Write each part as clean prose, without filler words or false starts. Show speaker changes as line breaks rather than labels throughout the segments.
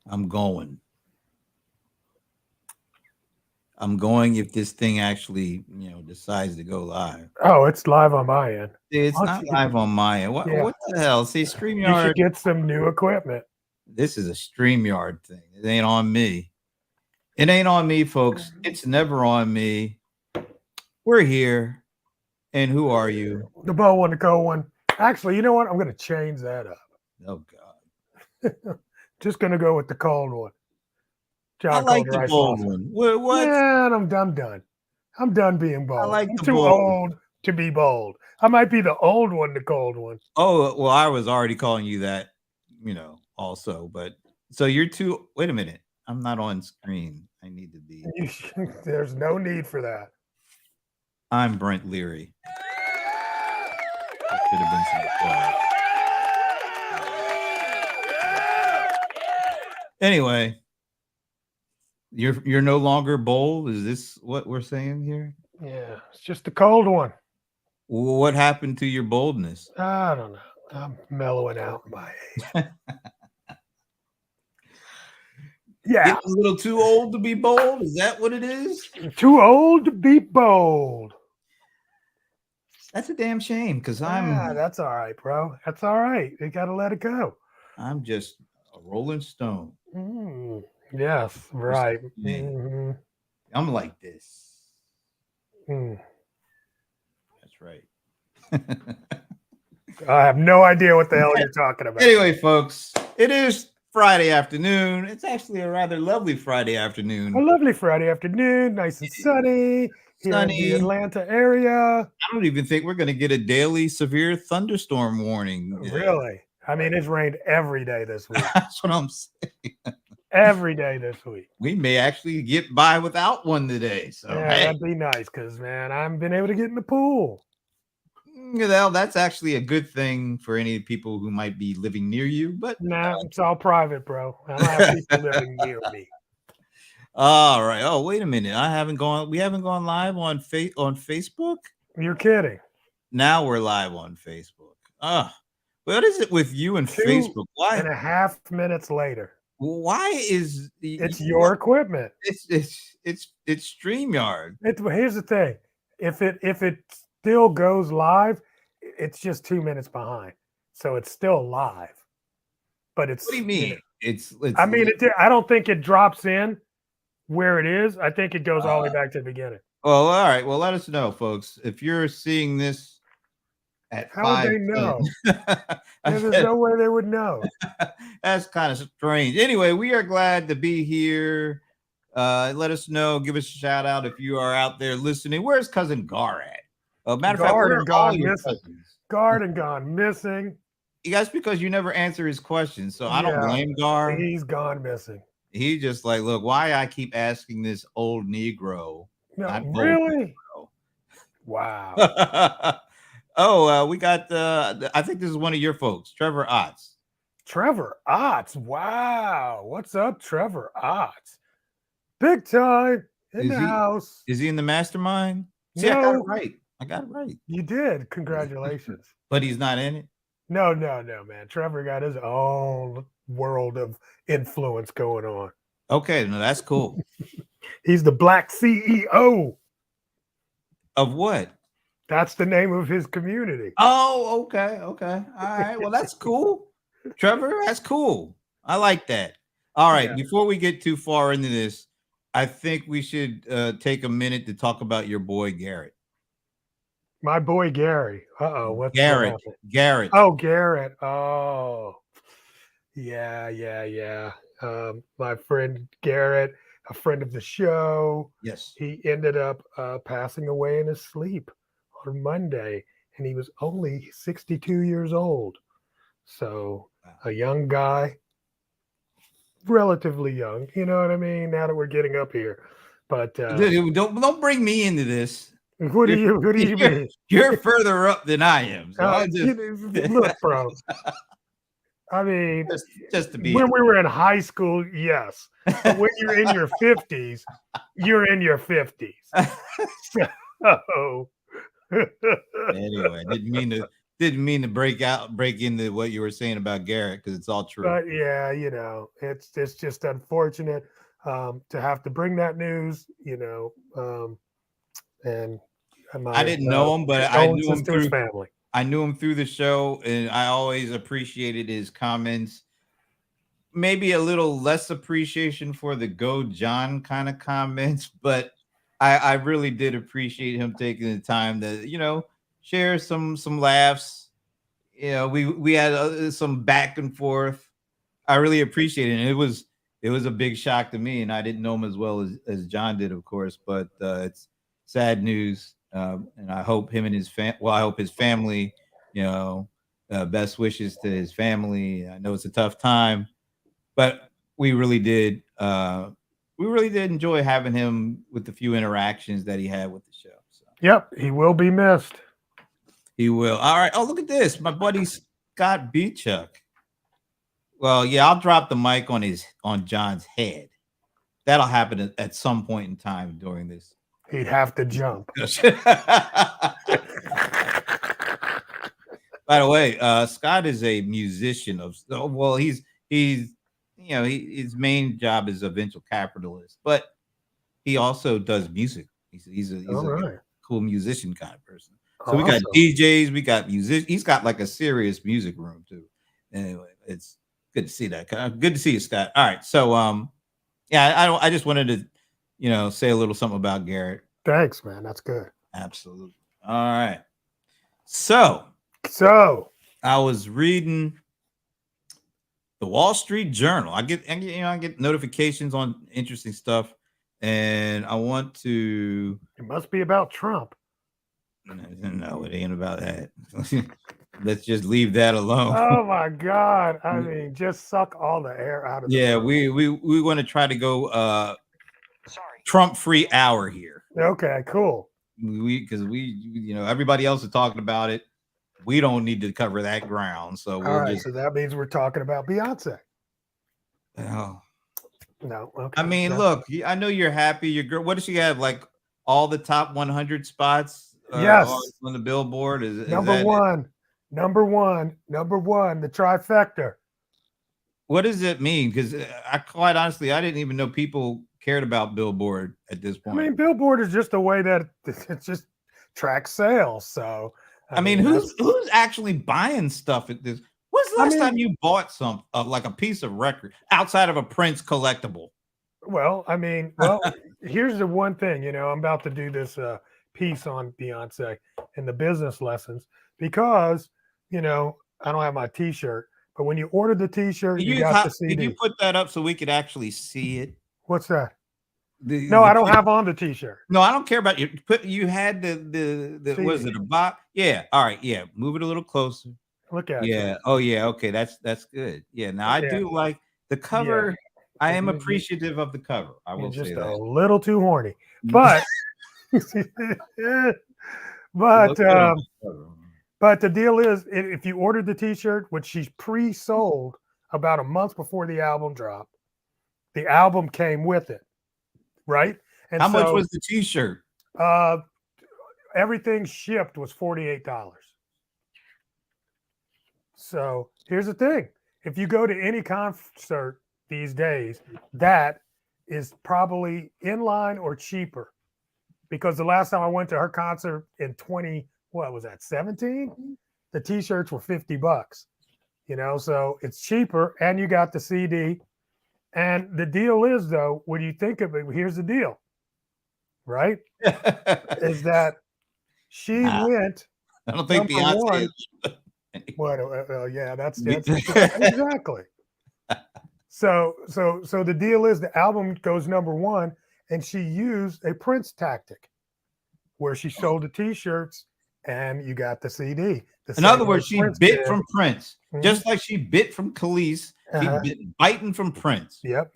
I'm going. I'm going if this thing actually, decides to go live.
Oh, it's live on my end.
It's
Why don't
not
you-
live on my end. What
Yeah,
what the hell? See,
you
StreamYard,
should get some new equipment.
this is a StreamYard thing. It ain't on me. It ain't on me, folks. It's never on me. We're here. And who are you?
The bow one, the cold one. Actually, you know what? I'm going to change that up.
Oh God.
Just going to go with the cold one.
I
John
like
cold
the
rice
bold
waffle.
one. What?
Man, I'm done. I'm done being
I
bold.
like
I'm
the
too
bold.
old to be bold. I might be the old one, the cold one.
Oh, well, I was already calling you that, also. But so you're too, wait a minute. I'm not on screen. I need to be.
There's no need for that.
I'm Brent Leary. That should have been some applause. Anyway, you're no longer bold. Is this what we're saying here?
Yeah, it's just the cold one.
What happened to your boldness?
I don't know. I'm mellowing out my age.
Getting
Yeah,
a little too old to be bold? Is that what it is?
too old to be bold.
That's a damn shame because
That's all right, bro. That's all right. You got to let it go.
I'm just a rolling stone.
Mm, yes,
Just
right.
saying.
Hmm.
I'm like this.
Mm.
That's right.
I have no idea what the hell you're talking about.
Anyway, folks, it is Friday afternoon. It's actually a rather lovely Friday
A
afternoon.
lovely Friday afternoon, nice and sunny here in the
Sunny.
Atlanta area.
I don't even think we're going to get a daily severe thunderstorm warning.
Really? I mean, it's rained every day this week.
That's what I'm saying.
Every day this week.
We may actually get by without one today. So,
Yeah,
hey,
that'd be nice because, man, I haven't been able to get in the pool.
that's actually a good thing for any people who might be living near you. But
Nah, it's all private, bro. I don't have people living near me.
all right. Oh, wait a minute. We haven't gone live on Facebook.
You're kidding.
Now we're live on Facebook. What is it with you and
Two
Facebook? Why?
and a half minutes later.
Why is
It's
what?
your equipment.
It's StreamYard.
Here's the thing. If it still goes live, it's just 2 minutes behind. So it's still live. But
What do
it's
you mean?
I mean I don't think it drops in where it is. I think it goes all the way back to the beginning.
well, all right. Well, let us know, folks, if you're seeing this at
How would they
5:10.
know? Yeah, there's no way they would know.
That's kind of strange. Anyway, we are glad to be here. Let us know. Give us a shout out if you are out there listening. Where's cousin Gar at? Matter of fact, where are
Garden
all
gone
your
missing.
cousins?
Garden gone missing.
That's because you never answer his questions. So I don't
Yeah,
blame Gar.
he's gone missing.
He just like, look, why I keep asking this old Negro,
No,
not old
really?
Negro.
Wow.
Oh, we got. I think this is one of your folks, Trevor Otts.
Trevor Otts. Wow. What's up, Trevor Otts? Big time in
Is
the
he?
house.
Is he in the mastermind? See, I got it
No,
right. I got it right.
you did. Congratulations.
But he's not in it.
No, man. Trevor got his own world of influence going on.
Okay, no, that's cool.
He's the Black CEO.
Of what?
That's the name of his community.
Oh, okay. All right. Well, that's cool. Trevor, that's cool. I like that. All right.
Yeah.
Before we get too far into this, I think we should take a minute to talk about your boy Garrett.
My boy Gary. What
Garrett.
happened?
Garrett.
Oh, Garrett. Oh, yeah. My friend Garrett, a friend of the show,
Yes.
he ended up passing away in his sleep on Monday, and he was only 62 years old. So a young guy, relatively young. You know what I mean? Now that we're getting up here, but
Dude, don't bring me into this.
what do you mean?
You're further up than I am. So I just
Look, bro. I mean,
just to be
when we were in high school, yes. But when you're in your 50s, you're in your 50s. So,
anyway, didn't mean to break into what you were saying about Garrett because it's all true.
But yeah, it's just unfortunate to have to bring that news, and
I
my
didn't know him, but I knew
condolences
him
to his
through.
family.
I knew him through the show, and I always appreciated his comments. Maybe a little less appreciation for the "Go John" kind of comments, but I really did appreciate him taking the time to share some laughs. We had some back and forth. I really appreciate it. And it was a big shock to me, and I didn't know him as well as John did, of course. But it's sad news, and I hope him and his I hope his family, best wishes to his family. I know it's a tough time, but we really did. We really did enjoy having him with the few interactions that he had with the show. So.
Yep, he will be missed.
He will. All right. Oh, look at this. My buddy Scott Beachuk. Well, yeah, I'll drop the mic on John's head. That'll happen at some point in time during this.
He'd have to jump.
By the way, Scott is a musician his main job is a venture capitalist, but he also does music. He's a cool musician kind of person. So we got DJs, we got music. He's got like a serious music room too. Anyway, it's good to see that. Good to see you, Scott. All right, so yeah, I just wanted to say a little something about Garrett.
Thanks, man. That's good.
Absolutely. All right. So I was reading the Wall Street Journal. I get notifications on interesting stuff, and I want to.
It must be about Trump.
No, it ain't about that. Let's just leave that alone.
Oh my God! I mean, just suck all the air out of.
Yeah, we want to try to go Trump-free hour here.
Okay, cool.
Because everybody else is talking about it. We don't need to cover that ground. So
so that means we're talking about Beyonce.
Oh.
No. Okay.
I mean, look, I know you're happy. Your girl, what does she have? Like all the top 100 spots?
Yes.
On the Billboard is
number one, the trifecta.
What does it mean? Because quite honestly, I didn't even know people cared about Billboard at this point.
I mean, Billboard is just a way that it just tracks sales. So
I mean, who's actually buying stuff at this? When's the last time you bought like a piece of record outside of a Prince collectible?
Well, here's the one thing. I'm about to do this piece on Beyonce and the business lessons because I don't have my T-shirt, but when you ordered the T-shirt, you got the CD.
Did you put that up so we could actually see it?
What's that? I don't have on the T-shirt.
No, I don't care about you. You had the what is it? A box? Yeah. All right. Yeah. Move it a little closer.
Look at it.
Yeah. Oh yeah. Okay. That's good. Yeah. Now I do like the cover. Yeah. I am appreciative of the cover. I will
just
say that.
A little too horny, but but the deal is, if you ordered the T-shirt, which she's pre-sold about a month before the album dropped, the album came with it, right? And
how much was the T-shirt?
Everything shipped was $48. So here's the thing: if you go to any concert these days, that is probably in line or cheaper. Because the last time I went to her concert in 17? The T-shirts were $50, so it's cheaper and you got the CD. And the deal is, though, when you think of it, here's the deal, right? is that she went.
I don't think Beyonce.
Yeah, that's exactly. So the deal is the album goes number one, and she used a Prince tactic where she sold the T-shirts and you got the CD.
In other words, she bit from Prince, just like she bit from Khalees. She bit biting from Prince.
Yep.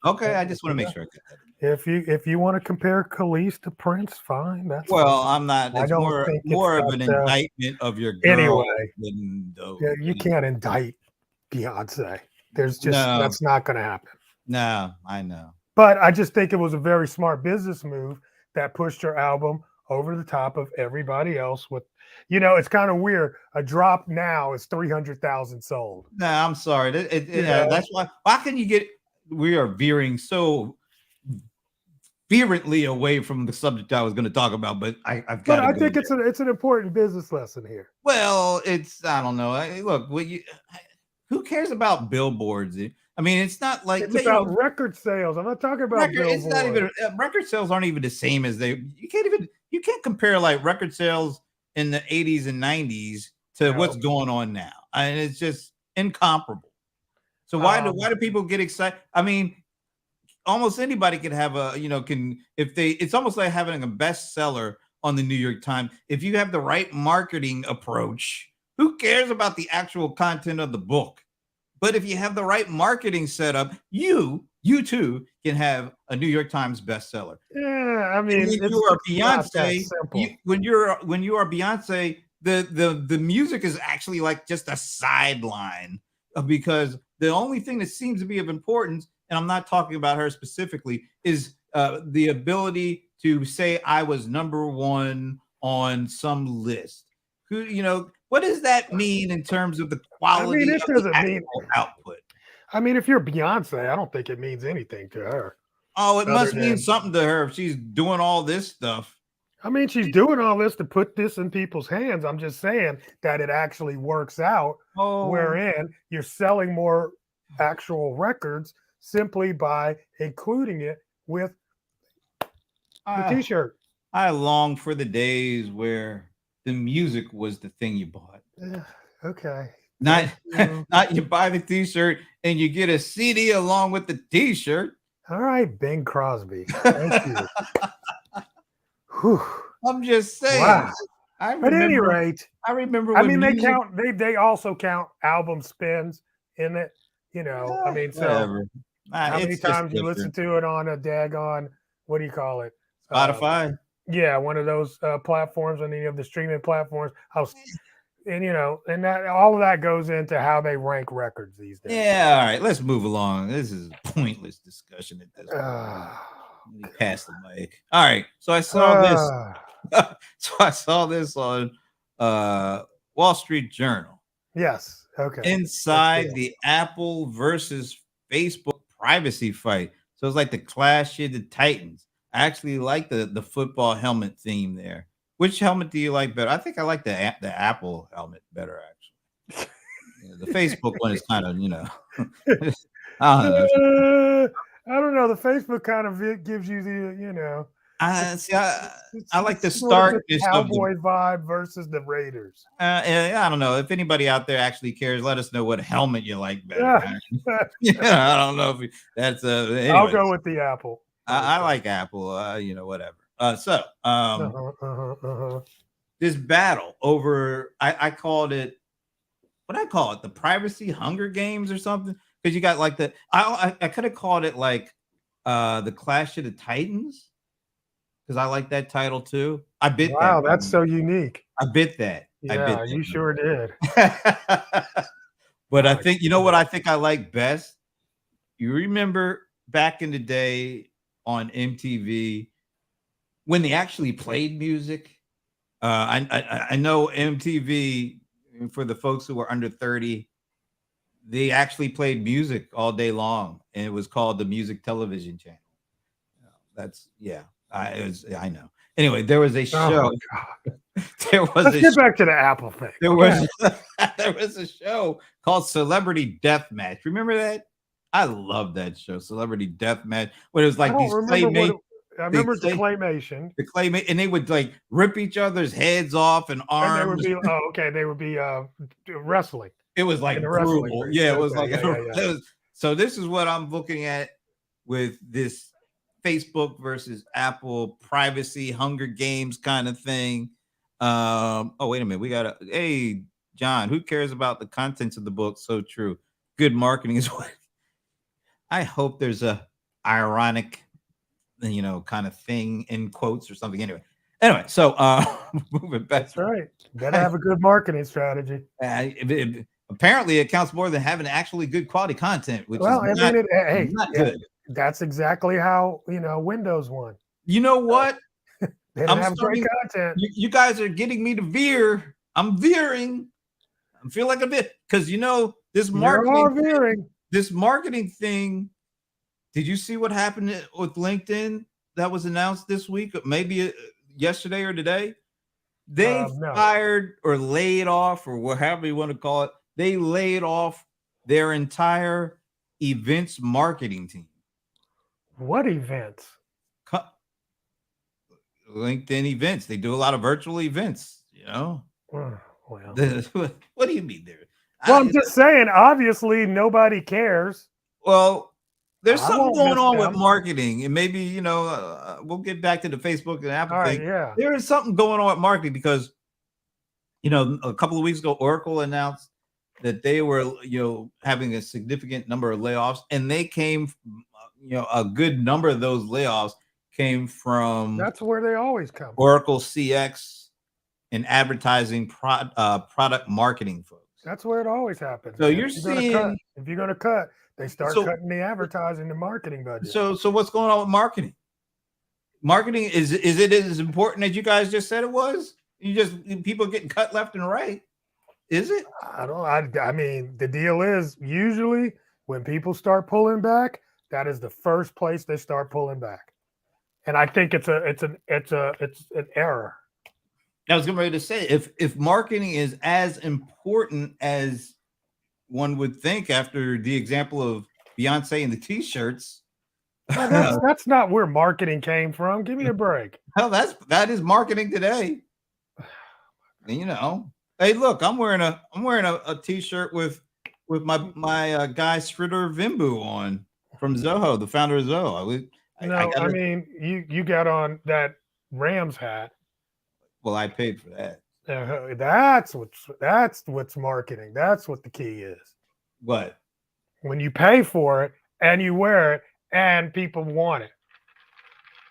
Okay, I just want to make sure I get
that. If you want to compare Khalees to Prince, fine. That's
fine. I'm not. It's more of an indictment of your girl.
Anyway, you can't indict Beyonce. There's just that's not going to happen.
No, I know.
But I just think it was a very smart business move that pushed her album over the top of everybody else with, it's kind of weird. A drop now is 300,000 sold.
No, I'm sorry.
You know,
That's why. Why can you get? We are veering so vehemently away from the subject I was going to talk about, but I've got
but
to
I
go
think
there.
it's an important business lesson here.
Well, it's I don't know. Look, who cares about billboards? I mean, it's not like
It's about record sales. I'm not talking about
record. It's not
billboard.
even record sales aren't even the same as they. You can't compare like record sales in the 80s and 90s to what's
No.
going on now. And it's just incomparable. So why
Um,
do people get excited? I mean, almost anybody can have a can if they it's almost like having a bestseller on the New York Times. If you have the right marketing approach, who cares about the actual content of the book? But if you have the right marketing setup, you too can have a New York Times bestseller.
yeah, I
And
mean,
when you are
it's not that
Beyonce,
simple.
when you are Beyonce, the music is actually like just a sideline because the only thing that seems to be of importance, and I'm not talking about her specifically, is the ability to say I was number one on some list. Who what does that mean in terms of the
I mean,
quality
it
of the
doesn't mean.
actual output?
I mean, if you're Beyonce, I don't think it means anything to her
Oh, it
other
must mean
than.
something to her if she's doing all this stuff.
I mean, she's doing all this to put this in people's hands. I'm just saying that it actually works out,
Oh,
wherein you're selling more actual records simply by including it with the
I
T-shirt.
I long for the days where the music was the thing you bought.
Okay,
Not
thank you.
not you buy the t-shirt and you get a CD along with the t-shirt.
All right, Bing Crosby. Thank you. Whew.
I'm just saying.
Wow.
I
At any
remember
rate,
I remember
I
when
mean, they
music
count. They also count album spins in it. I mean, so
whatever.
how many
It's just
times you listen
different.
to it on a daggone, what do you call it? Uh,
Spotify.
yeah, one of those platforms, any of the streaming platforms. And and that all of that goes into how they rank records these days.
Yeah, all right. Let's move along. This is a pointless discussion at this point.
Uh,
Let me pass the mic. All right. So I saw this.
uh,
So I saw this on Wall Street Journal.
yes. Okay. Let's do
Inside
it.
the Apple versus Facebook privacy fight. So it's like the Clash of the Titans. I actually like the football helmet theme there. Which helmet do you like better? I think I like the Apple helmet better actually. Yeah, the Facebook one is kind of I don't know.
I don't know. The Facebook kind of gives you the,
I
it's
see. I like
it's
the
sort of the
starkness of the.
cowboy vibe versus the Raiders.
I don't know if anybody out there actually cares. Let us know what helmet you like better.
Yeah,
Yeah, I don't know if that's
I'll
anyways.
go with the Apple.
I like Apple. Whatever. So
Uh-huh, uh-huh, uh-huh.
this battle over, I called it. What I call it, the privacy Hunger Games or something, because you got like I could have called it like the Clash of the Titans because I like that title too. I bit that
Wow,
one.
that's so unique.
I bit that. I bit
Yeah, you
that
sure did.
one. But I
My
think what
God.
I think I like best. You remember back in the day on MTV when they actually played music. I know MTV for the folks who were under 30. They actually played music all day long, and it was called the Music Television Channel. That's yeah. I know. Anyway, there was a
Oh
show.
God.
There was
Let's
a
get back to the Apple thing.
there
Okay.
was there was a show called Celebrity Deathmatch. Remember that? I love that show, Celebrity Deathmatch. When it was
I
like
don't
these
remember
claymate,
I
they
remember the
clay
claymation.
the claymate, and they would like rip each other's heads off and
And they would
arms.
be okay, they would be wrestling
It was
in the
like
wrestling
brutal.
ring.
Yeah, it was
Okay,
like
yeah, yeah, yeah.
so this is what I'm looking at with this Facebook versus Apple privacy Hunger Games kind of thing. Oh, wait a minute. We got hey, John, who cares about the contents of the book? So true. Good marketing is what I hope there's a ironic, kind of thing in quotes or something. Anyway, so moving back.
That's right. Better have a good marketing strategy.
Apparently it counts more than having actually good quality content, which is
Well, I mean, hey,
not
yeah,
good.
that's exactly how Windows won.
You know what?
They didn't
I'm
have great
starting.
content.
You guys are getting me to veer. I'm veering. I feel like a bit because this
You're
marketing
all veering.
this marketing thing. Did you see what happened with LinkedIn that was announced this week? Maybe yesterday or today. They
No.
fired or laid off, or whatever you want to call it. They laid off their entire events marketing team.
What events?
LinkedIn events. They do a lot of virtual events.
Well,
What do you mean there?
I'm just saying. Obviously, nobody cares.
Well, there's
I
something
won't
going
miss
on with
them.
marketing, and maybe we'll get back to the Facebook and Apple
All right,
thing.
yeah.
There is something going on with marketing because a couple of weeks ago, Oracle announced that they were having a significant number of layoffs, and they came, a good number of those layoffs came from
That's where they always come.
Oracle CX and advertising product marketing folks.
That's where it always happens.
So
Man.
you're
If you're going to cut, they start
so
cutting the advertising and marketing budget.
so what's going on with marketing? Marketing is it as important as you guys just said it was? People getting cut left and right. Is it?
I mean, the deal is usually when people start pulling back, that is the first place they start pulling back. And I think it's an error.
I was getting ready to say if marketing is as important as one would think after the example of Beyonce and the t-shirts.
Well, that's not where marketing came from. Give me a break.
Hell, that is marketing today. Hey, look, I'm wearing a t-shirt with my guy Sridhar Vimbu on from Zoho, the founder of Zoho.
I mean, you got on that Rams hat.
Well, I paid for that.
That's what's marketing. That's what the key is.
What?
When you pay for it and you wear it and people want it.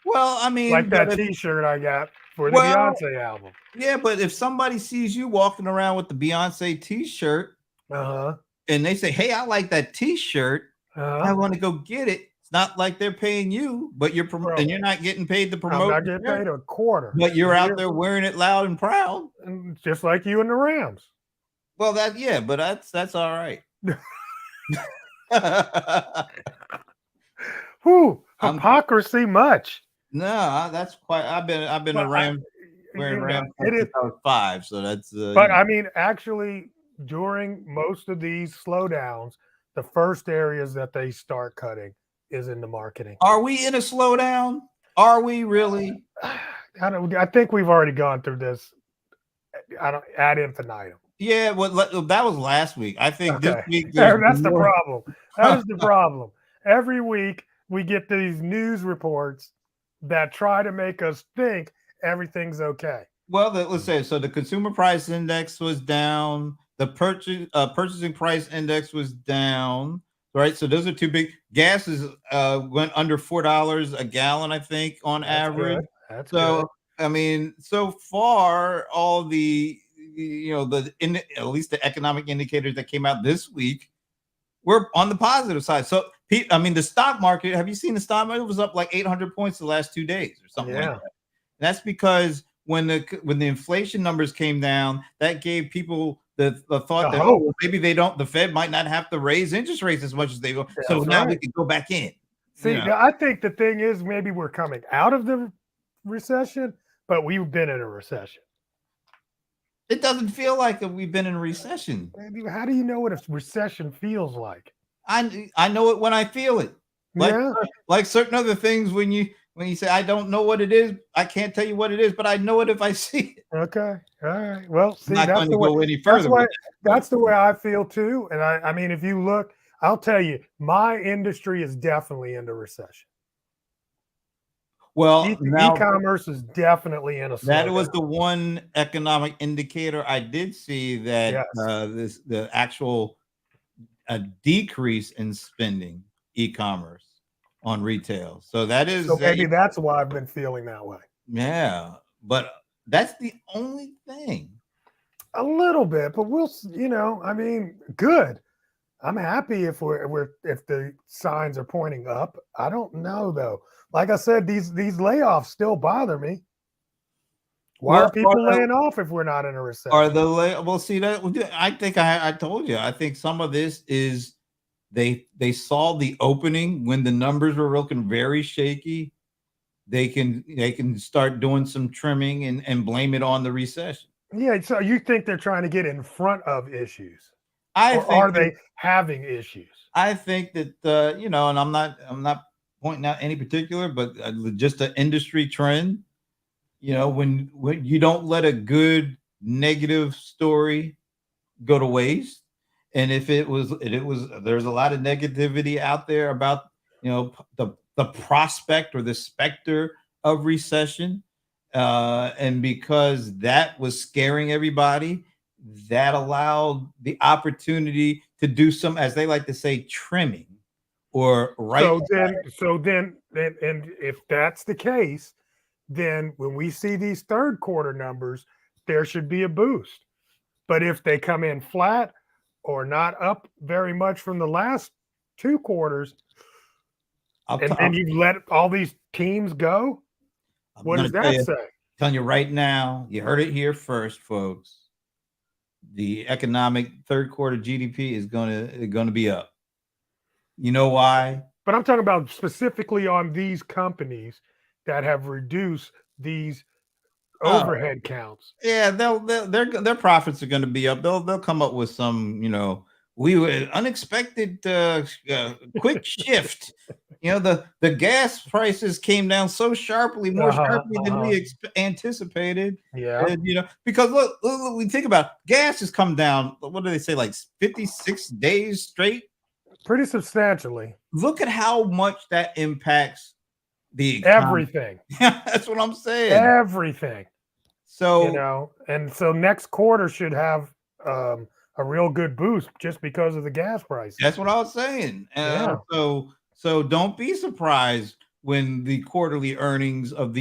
Well, I mean,
like that T-shirt I got for the Beyonce album.
Yeah, but if somebody sees you walking around with the Beyonce T-shirt, and they say, "Hey, I like that T-shirt. I want to go get it." It's not like they're paying you, but and you're not getting paid to promote.
I'm not getting paid a quarter,
but you're out there wearing it loud and proud,
just like you and the Rams.
Well, but that's all right.
Whew, hypocrisy much.
No, that's quite. I've been a Ram wearing Ram since I was 5, so that's.
But I mean, actually, during most of these slowdowns, the first areas that they start cutting is in the marketing.
Are we in a slowdown? Are we really?
I think we've already gone through this. Ad infinitum.
Yeah, well, that was last week. I think this week.
That's the problem. That is the problem. Every week we get these news reports that try to make us think everything's okay.
Well, let's say so. The consumer price index was down. The purchasing price index was down. Right, so those are two big. Gas went under $4 a gallon, I think, on average.
That's good.
I mean, so far, all the at least the economic indicators that came out this week were on the positive side. So, I mean, the stock market. Have you seen the stock market? It was up like 800 points the last 2 days or something like that. And that's because when the inflation numbers came down, that gave people the thought that maybe the Fed might not have to raise interest rates as much as they will. So now we can go back in.
See, I think the thing is maybe we're coming out of the recession, but we've been in a recession.
It doesn't feel like we've been in a recession.
How do you know what a recession feels like?
I know it when I feel it. Like certain other things when you say I don't know what it is, I can't tell you what it is, but I know it if I see it.
Okay, all right. Well, see,
I'm not going to go any further.
That's the way I feel too. And I mean, if you look, I'll tell you, my industry is definitely in the recession.
Well,
e-commerce is definitely in a slowdown.
That was the one economic indicator I did see that the actual decrease in spending e-commerce on retail. So that is
maybe that's why I've been feeling that way.
Yeah, but that's the only thing.
A little bit, but I mean, good. I'm happy if if the signs are pointing up. I don't know though. Like I said, these layoffs still bother me. Why are
Well,
people laying off if we're not in a
are
recession?
well, see that I think I told you. I think some of this is they saw the opening when the numbers were looking very shaky. They can start doing some trimming and blame it on the recession.
Yeah, so you think they're trying to get in front of issues,
I
or
think
are
that
they having issues?
I think that and I'm not pointing out any particular, but just an industry trend. When you don't let a good negative story go to waste, and if it was there's a lot of negativity out there about the prospect or the specter of recession, and because that was scaring everybody, that allowed the opportunity to do some, as they like to say, trimming or right.
And if that's the case, then when we see these third quarter numbers, there should be a boost. But if they come in flat or not up very much from the last two quarters,
I'll t-
and then you let all these teams go,
I'm
what
gonna
does
tell
that
you,
say?
telling you right now, you heard it here first, folks. The economic third quarter GDP is gonna be up. You know why?
But I'm talking about specifically on these companies that have reduced these
Oh,
overhead counts.
yeah, their profits are going to be up. They'll come up with some, we were unexpected quick shift. The gas prices came down so sharply, more
Uh-huh,
sharply than
uh-huh.
we anticipated.
Yeah,
Because look, we think about gas has come down. What do they say, like 56 days straight?
pretty substantially.
Look at how much that impacts the economy.
Everything,
That's what I'm saying.
everything,
So
and so next quarter should have a real good boost just because of the gas prices.
that's what I was saying.
Yeah.
So don't be surprised when the quarterly earnings of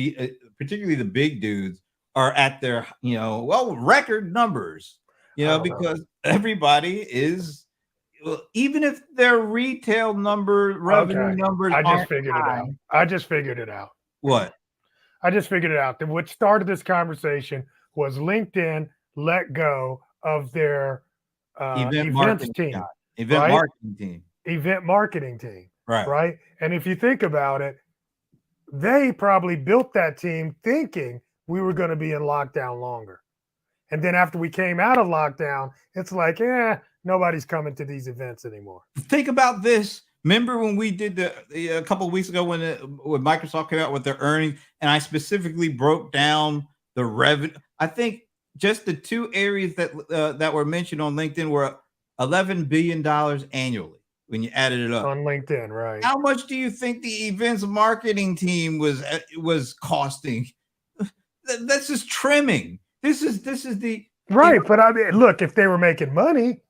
particularly the big dudes are at their record numbers.
I don't know.
Because everybody is, well, even if their retail revenue
Okay.
numbers
I just
aren't
figured it
high.
out. I just figured it out.
What?
I just figured it out. That what started this conversation was LinkedIn let go of their
Event
events
marketing guy,
team,
event
right?
marketing team.
Event marketing team,
Right.
right? And if you think about it, they probably built that team thinking we were going to be in lockdown longer. And then after we came out of lockdown, it's like, nobody's coming to these events anymore.
Think about this. Remember when we did a couple of weeks ago when Microsoft came out with their earnings, and I specifically broke down the revenue. I think just the two areas that were mentioned on LinkedIn were $11 billion annually when you added it up.
On LinkedIn, right?
How much do you think the events marketing team was costing? That's just trimming. This is the
Right. But I mean, look, if they were making money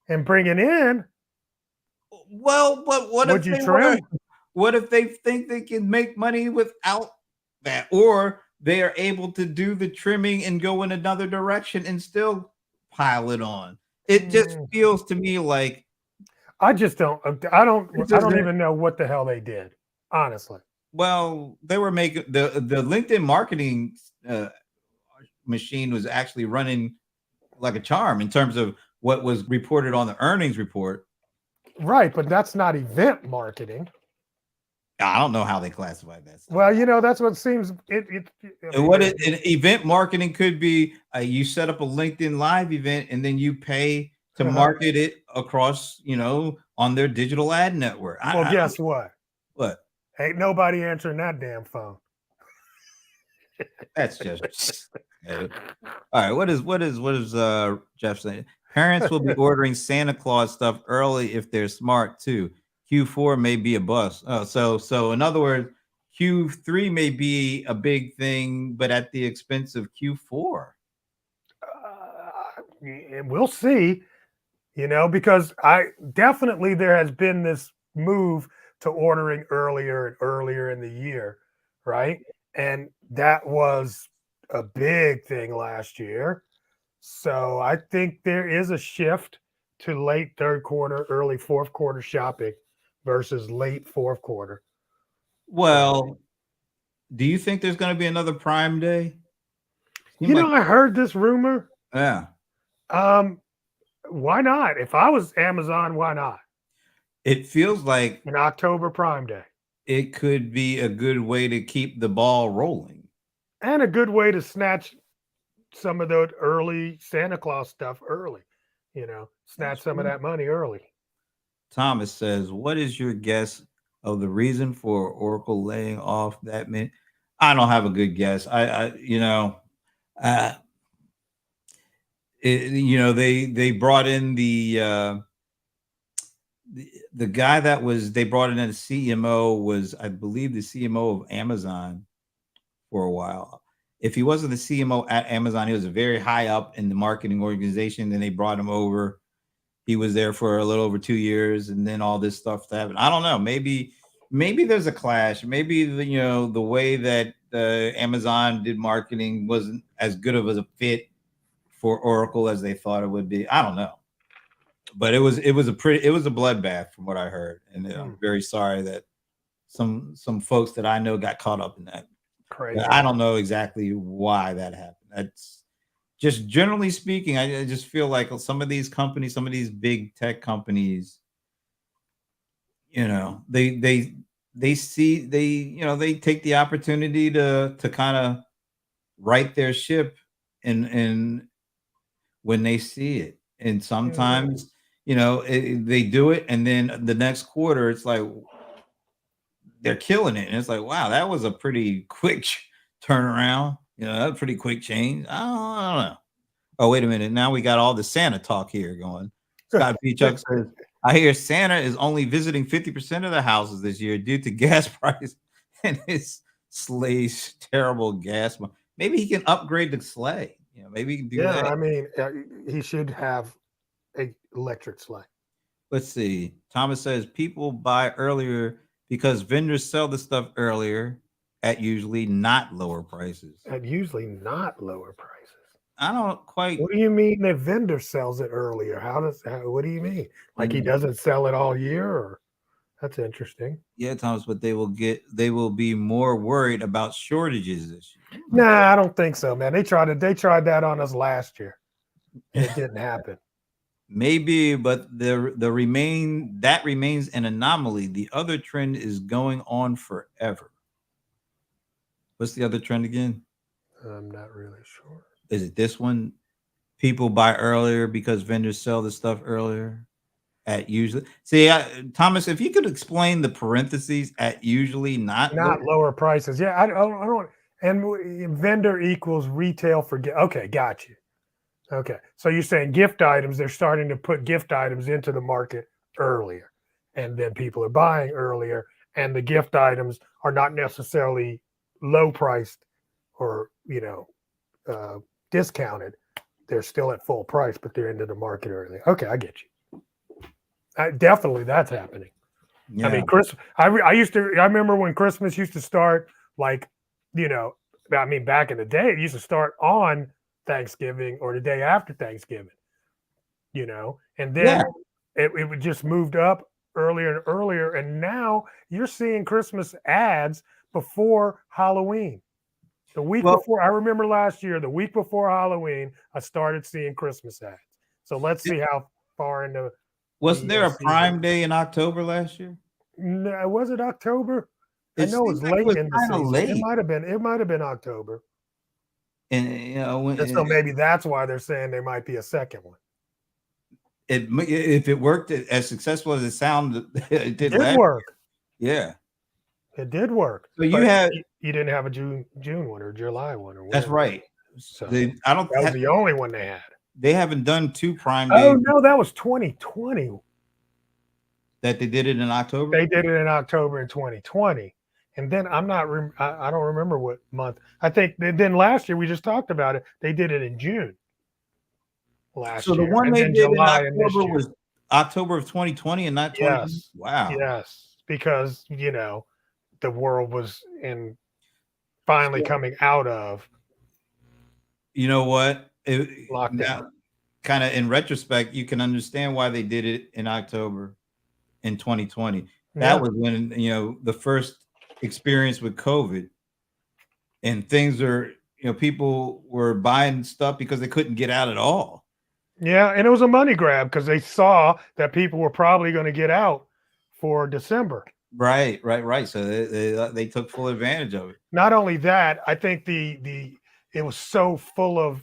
and bringing in,
well, but what
would
if
you
they were?
trim?
What if they think they can make money without that, or they are able to do the trimming and go in another direction and still pile it on? It just
Mm,
feels to me like
I just don't. I don't.
this
I
is
don't even know what the hell they did. Honestly.
well, they were making the LinkedIn marketing machine was actually running like a charm in terms of what was reported on the earnings report.
Right, but that's not event marketing.
I don't know how they classified that stuff.
Well, that's what seems. I
And
mean,
what an event marketing could be, you set up a LinkedIn live event and then you pay to market it across, on their digital ad network.
well, guess what?
What?
Ain't nobody answering that damn phone.
That's just all right. What is Jeff saying? Parents will be ordering Santa Claus stuff early if they're smart too. Q4 may be a bust. Oh, so in other words, Q3 may be a big thing, but at the expense of Q4.
We'll see. Because I definitely there has been this move to ordering earlier and earlier in the year, right? And that was a big thing last year. So I think there is a shift to late third quarter, early fourth quarter shopping versus late fourth quarter. So
Well, do you think there's going to be another Prime Day? He
You
might.
know, I heard this rumor.
Yeah.
Um, why not? If I was Amazon, why not?
It feels like
In October Prime Day.
it could be a good way to keep the ball rolling.
And a good way to snatch some of the early Santa Claus stuff early. Snatch
That's
some of
true.
that money early.
Thomas says, "What is your guess of the reason for Oracle laying off that many?" I don't have a good guess. Uh, they brought in the guy that was they brought in as CMO was, I believe, the CMO of Amazon for a while. If he wasn't the CMO at Amazon, he was very high up in the marketing organization. Then they brought him over. He was there for a little over 2 years, and then all this stuff happened. I don't know. Maybe there's a clash. Maybe the way that Amazon did marketing wasn't as good of a fit for Oracle as they thought it would be. I don't know, but it was a bloodbath from what I heard, and I'm
Hmm,
very sorry that some folks that I know got caught up in that. But
crazy.
I don't know exactly why that happened. That's just generally speaking. I just feel like some of these companies, some of these big tech companies, they see they take the opportunity to kind of right their ship and when they see it. And
Mhm.
sometimes, they do it, and then the next quarter, it's like they're killing it, and it's like, wow, that was a pretty quick turnaround. That was a pretty quick change. I don't know. Oh, wait a minute. Now we got all the Santa talk here going. Scott B. Chuck says, I hear Santa is only visiting 50% of the houses this year due to gas price and his sleigh's terrible gas. Maybe he can upgrade the sleigh. Maybe he can do
Yeah,
that.
I mean, he should have a electric sleigh.
Let's see. Thomas says people buy earlier because vendors sell the stuff earlier at usually not lower prices.
And usually not lower prices.
I don't quite.
What do you mean the vendor sells it earlier? What do you mean? Like he doesn't sell it all year? Or that's interesting.
Yeah, Thomas, but they will be more worried about shortages this year.
Nah, I don't think so, man. They tried that on us last year, and it didn't happen.
Maybe, but that remains an anomaly. The other trend is going on forever. What's the other trend again?
I'm not really sure.
Is it this one? People buy earlier because vendors sell the stuff earlier at usually. See, Thomas, if you could explain the parentheses at usually not low.
Not lower prices. Yeah, I don't. And vendor equals retail for. Okay, got you. Okay, so you're saying gift items? They're starting to put gift items into the market earlier, and then people are buying earlier, and the gift items are not necessarily low priced or uh, discounted. They're still at full price, but they're into the market early. Okay, I get you. Definitely, that's happening. I
Yeah.
mean, Chris. I used to. I remember when Christmas used to start. Like, you know, I mean, back in the day, it used to start on Thanksgiving or the day after Thanksgiving. And
Yeah.
then it would just moved up earlier and earlier, and now you're seeing Christmas ads before Halloween. The week
Well,
before, I remember last year, the week before Halloween, I started seeing Christmas ads. So let's see how far into
wasn't
the
there a
season.
Prime Day in October last year?
No, was it October? I
It
know
seems
it's
like it
late
was
in the
kind of
season. It
late,
might have been. It might have been October,
and
and so maybe that's why they're saying there might be a second one.
if it worked as successful as it sounded, it
It
did
did
last.
work.
Yeah.
It did work,
So you
but
had
you didn't have a June one or July one or
that's
whatever.
right.
So
They I don't
that was the only one they had.
they haven't done two Prime
Oh
Days
no, that was 2020.
that they did it in October.
They did it in October in 2020, and then I'm not. I don't remember what month. I think then last year we just talked about it. They did it in June
So
last
the
year,
one
and
they
then
did in
July and this
October
year.
was October of 2020 and not 20.
Yes,
Wow.
yes, because the world was in finally
So,
coming out of
you know what?
lockdown.
Now, kind of in retrospect, you can understand why they did it in October in 2020. That
Yeah,
was when the first experience with COVID, and things are people were buying stuff because they couldn't get out at all.
Yeah, and it was a money grab because they saw that people were probably going to get out for December.
Right. So they took full advantage of it.
Not only that, I think the it was so full of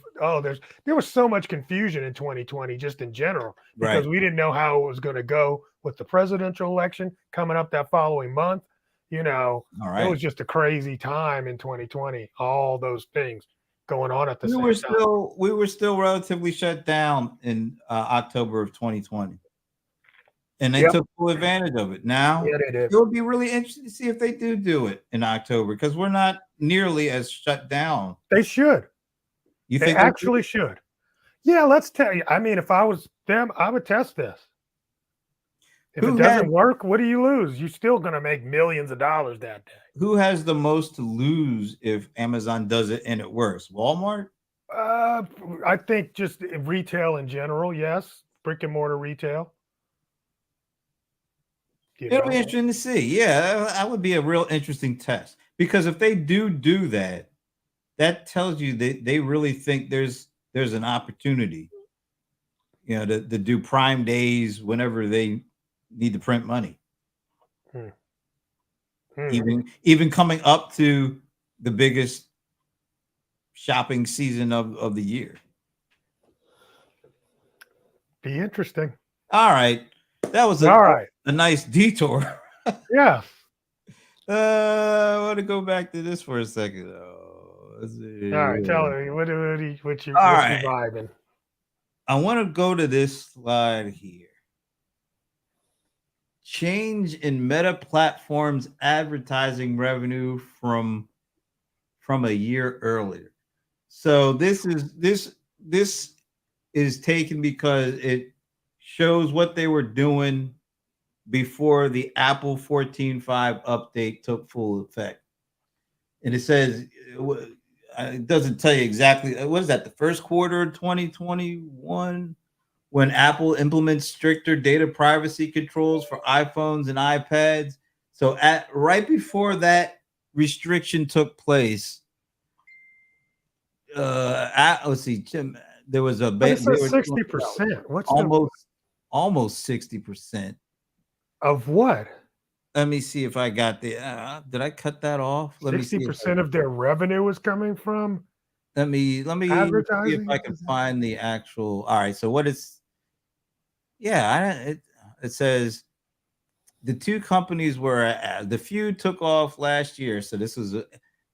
there was so much confusion in 2020 just in general
Right.
because we didn't know how it was going to go with the presidential election coming up that following month.
All
It
right.
was just a crazy time in 2020. All those things going on at the
We
same
were
time.
still we were still relatively shut down in October of 2020, and they
Yep.
took full advantage of it. Now
Yeah, they did.
it would be really interesting to see if they do it in October because we're not nearly as shut down.
They should.
You
They
think they do?
actually should. Yeah, let's tell you. I mean, if I was them, I would test this. If it
Who has
doesn't work, what do you lose? You're still going to make millions of dollars that day.
who has the most to lose if Amazon does it and it works? Walmart?
Uh, I think just retail in general, yes, brick and mortar retail. You
It'll be
know,
interesting to see. Yeah, that would be a real interesting test because if they do that, that tells you they really think there's an opportunity, to do Prime days whenever they need to print money.
hmm. Hmm.
Even coming up to the biggest shopping season of the year.
Be interesting.
All right, that was
All right.
a nice detour.
Yeah.
I want to go back to this for a second. Oh, let's
All right. Tell
see.
me what you
All
what's you
right,
vibing?
I want to go to this slide here. Change in Meta Platforms advertising revenue from a year earlier. So this is taken because it shows what they were doing before the Apple 14.5 update took full effect. And it says it doesn't tell you exactly what is that, the first quarter of 2021 when Apple implements stricter data privacy controls for iPhones and iPads. So at right before that restriction took place, let's see, there was a
But it
they
says
were
60%. What's the
almost almost 60%.
of what?
Let me see if I got the did I cut that off? Let me see if
60% of their revenue is coming from
let me see if I
advertising?
can find the actual. All right, so what is yeah, it says the two companies were the feud took off last year. So this was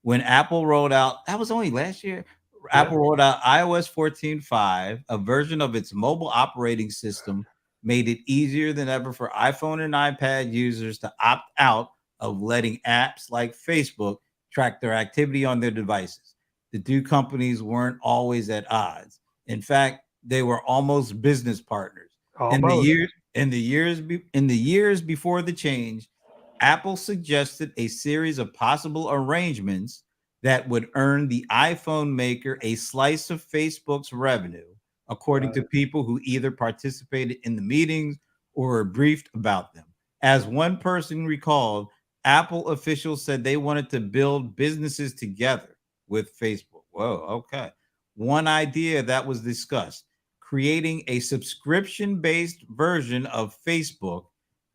when Apple rolled out. That was only last year.
Yeah.
Apple rolled out iOS 14.5, a version of its mobile operating system, made it easier than ever for iPhone and iPad users to opt out of letting apps like Facebook track their activity on their devices. The two companies weren't always at odds. In fact, they were almost business partners. In the
Almost.
year in the years before the change, Apple suggested a series of possible arrangements that would earn the iPhone maker a slice of Facebook's revenue, according to people who either participated in the meetings or were briefed about them. As one person recalled, Apple officials said they wanted to build businesses together with Facebook. Whoa, okay. One idea that was discussed, creating a subscription based version of Facebook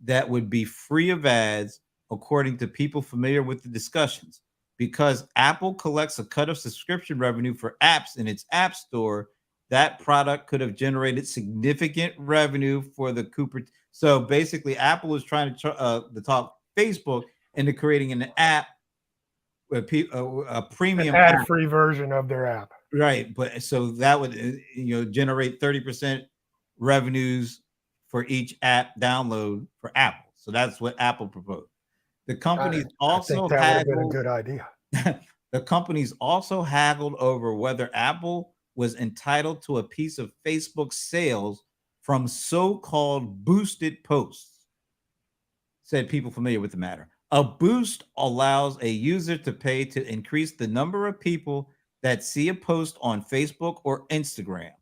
that would be free of ads, according to people familiar with the discussions. Because Apple collects a cut of subscription revenue for apps in its App Store, that product could have generated significant revenue for the Cooper. So basically, Apple was trying to talk Facebook into creating an app, a
An
premium app.
ad-free version of their app.
Right, but so that would generate 30% revenues for each app download for Apple. So that's what Apple proposed. The companies
I think
also
that would have been a
haggled.
good idea.
The companies also haggled over whether Apple was entitled to a piece of Facebook sales from so-called boosted posts, said people familiar with the matter. A boost allows a user to pay to increase the number of people that see a post on Facebook or Instagram.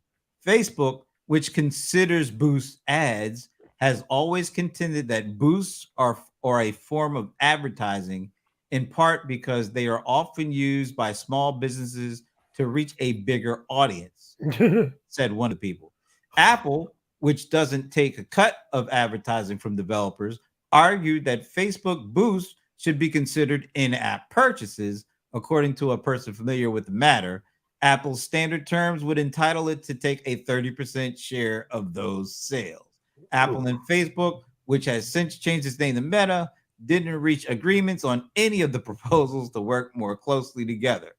Facebook, which considers boost ads, has always contended that boosts are a form of advertising, in part because they are often used by small businesses to reach a bigger audience, said one of the people. Apple, which doesn't take a cut of advertising from developers, argued that Facebook Boost should be considered in app purchases. According to a person familiar with the matter, Apple's standard terms would entitle it to take a 30% share of those sales. Apple and Facebook, which has since changed its name to Meta, didn't reach agreements on any of the proposals to work more closely together.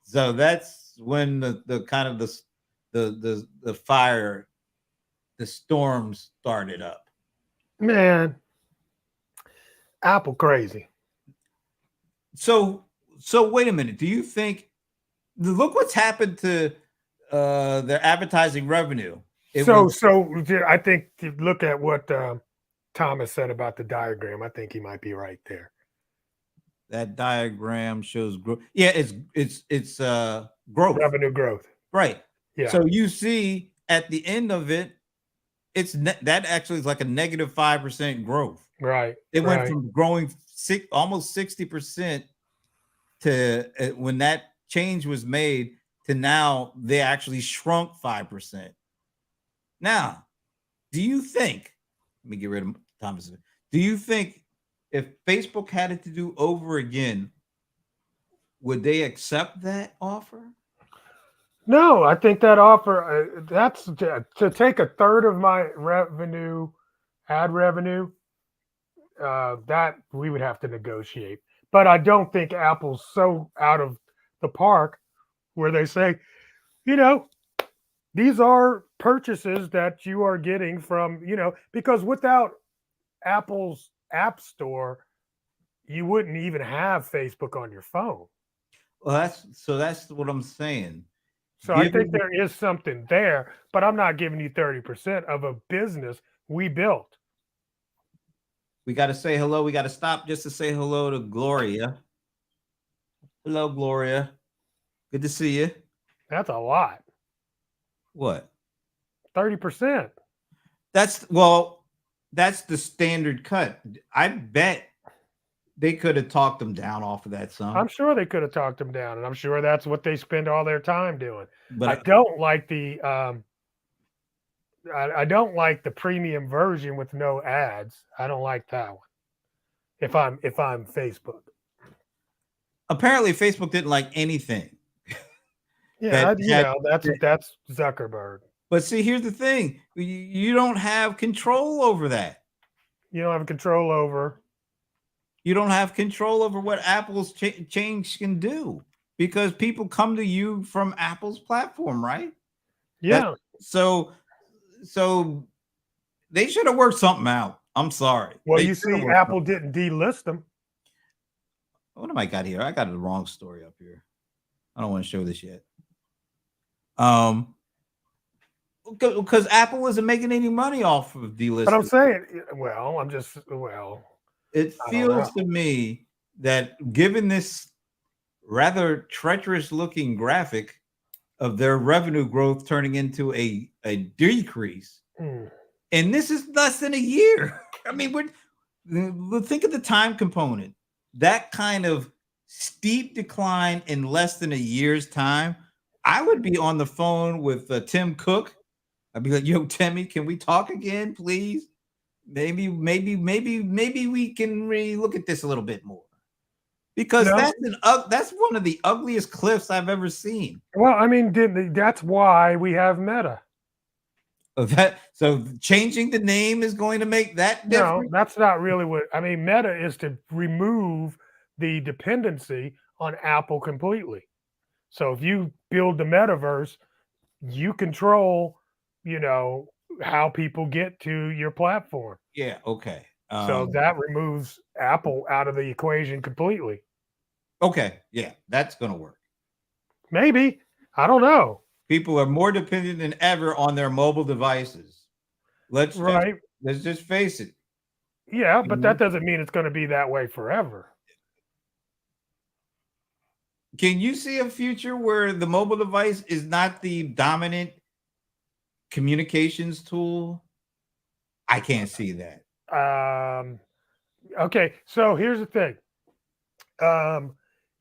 So that's when the kind of the fire, the storms started up.
Man, Apple crazy.
So wait a minute. Do you think, look what's happened to their advertising revenue?
So I think to look at what Thomas said about the diagram, I think he might be right there.
That diagram shows growth. Yeah, it's growth.
Revenue growth.
Right.
Yeah.
So you see at the end of it, that actually is like a negative 5% growth.
Right.
It went from growing almost 60% to when that change was made to now they actually shrunk 5%. Now, do you think, let me get rid of Thomas, do you think if Facebook had it to do over again, would they accept that offer?
No, I think that offer, that's to take a third of my revenue, ad revenue, that we would have to negotiate. But I don't think Apple's so out of the park where they say, these are purchases that you are getting from, because without Apple's App Store, you wouldn't even have Facebook on your phone.
Well, that's what I'm saying.
So I think there is something there, but I'm not giving you 30% of a business we built.
We got to say hello. We got to stop just to say hello to Gloria. Hello, Gloria. Good to see you.
That's a lot.
What?
30%.
That's the standard cut. I bet they could have talked them down off of that sum.
I'm sure they could have talked them down, and I'm sure that's what they spend all their time doing. But I don't like the I don't like the premium version with no ads. I don't like that one. If I'm Facebook.
Apparently, Facebook didn't like anything.
Yeah, that's Zuckerberg.
But see, here's the thing: you don't have control over that.
You don't have control over.
You don't have control over what Apple's change can do because people come to you from Apple's platform, right?
Yeah.
So they should have worked something out. I'm sorry.
Well, you see, Apple didn't delist them.
What am I got here? I got the wrong story up here. I don't want to show this yet. Because Apple wasn't making any money off of delisting.
But I'm saying,
it feels to me that given this rather treacherous looking graphic of their revenue growth turning into a decrease, and this is less than a year. I mean, think of the time component. That kind of steep decline in less than a year's time. I would be on the phone with Tim Cook. I'd be like, "Yo, Timmy, can we talk again, please? Maybe we can look at this a little bit more." Because that's one of the ugliest cliffs I've ever seen.
Well, I mean, that's why we have Meta.
So changing the name is going to make that difference?
No, that's not really what I mean. Meta is to remove the dependency on Apple completely. So if you build the metaverse, you control, how people get to your platform.
Yeah. Okay.
So that removes Apple out of the equation completely.
Okay. Yeah, that's going to work.
Maybe. I don't know.
People are more dependent than ever on their mobile devices. Let's just face it.
Yeah, but that doesn't mean it's going to be that way forever.
Can you see a future where the mobile device is not the dominant communications tool? I can't see that.
Okay, so here's the thing.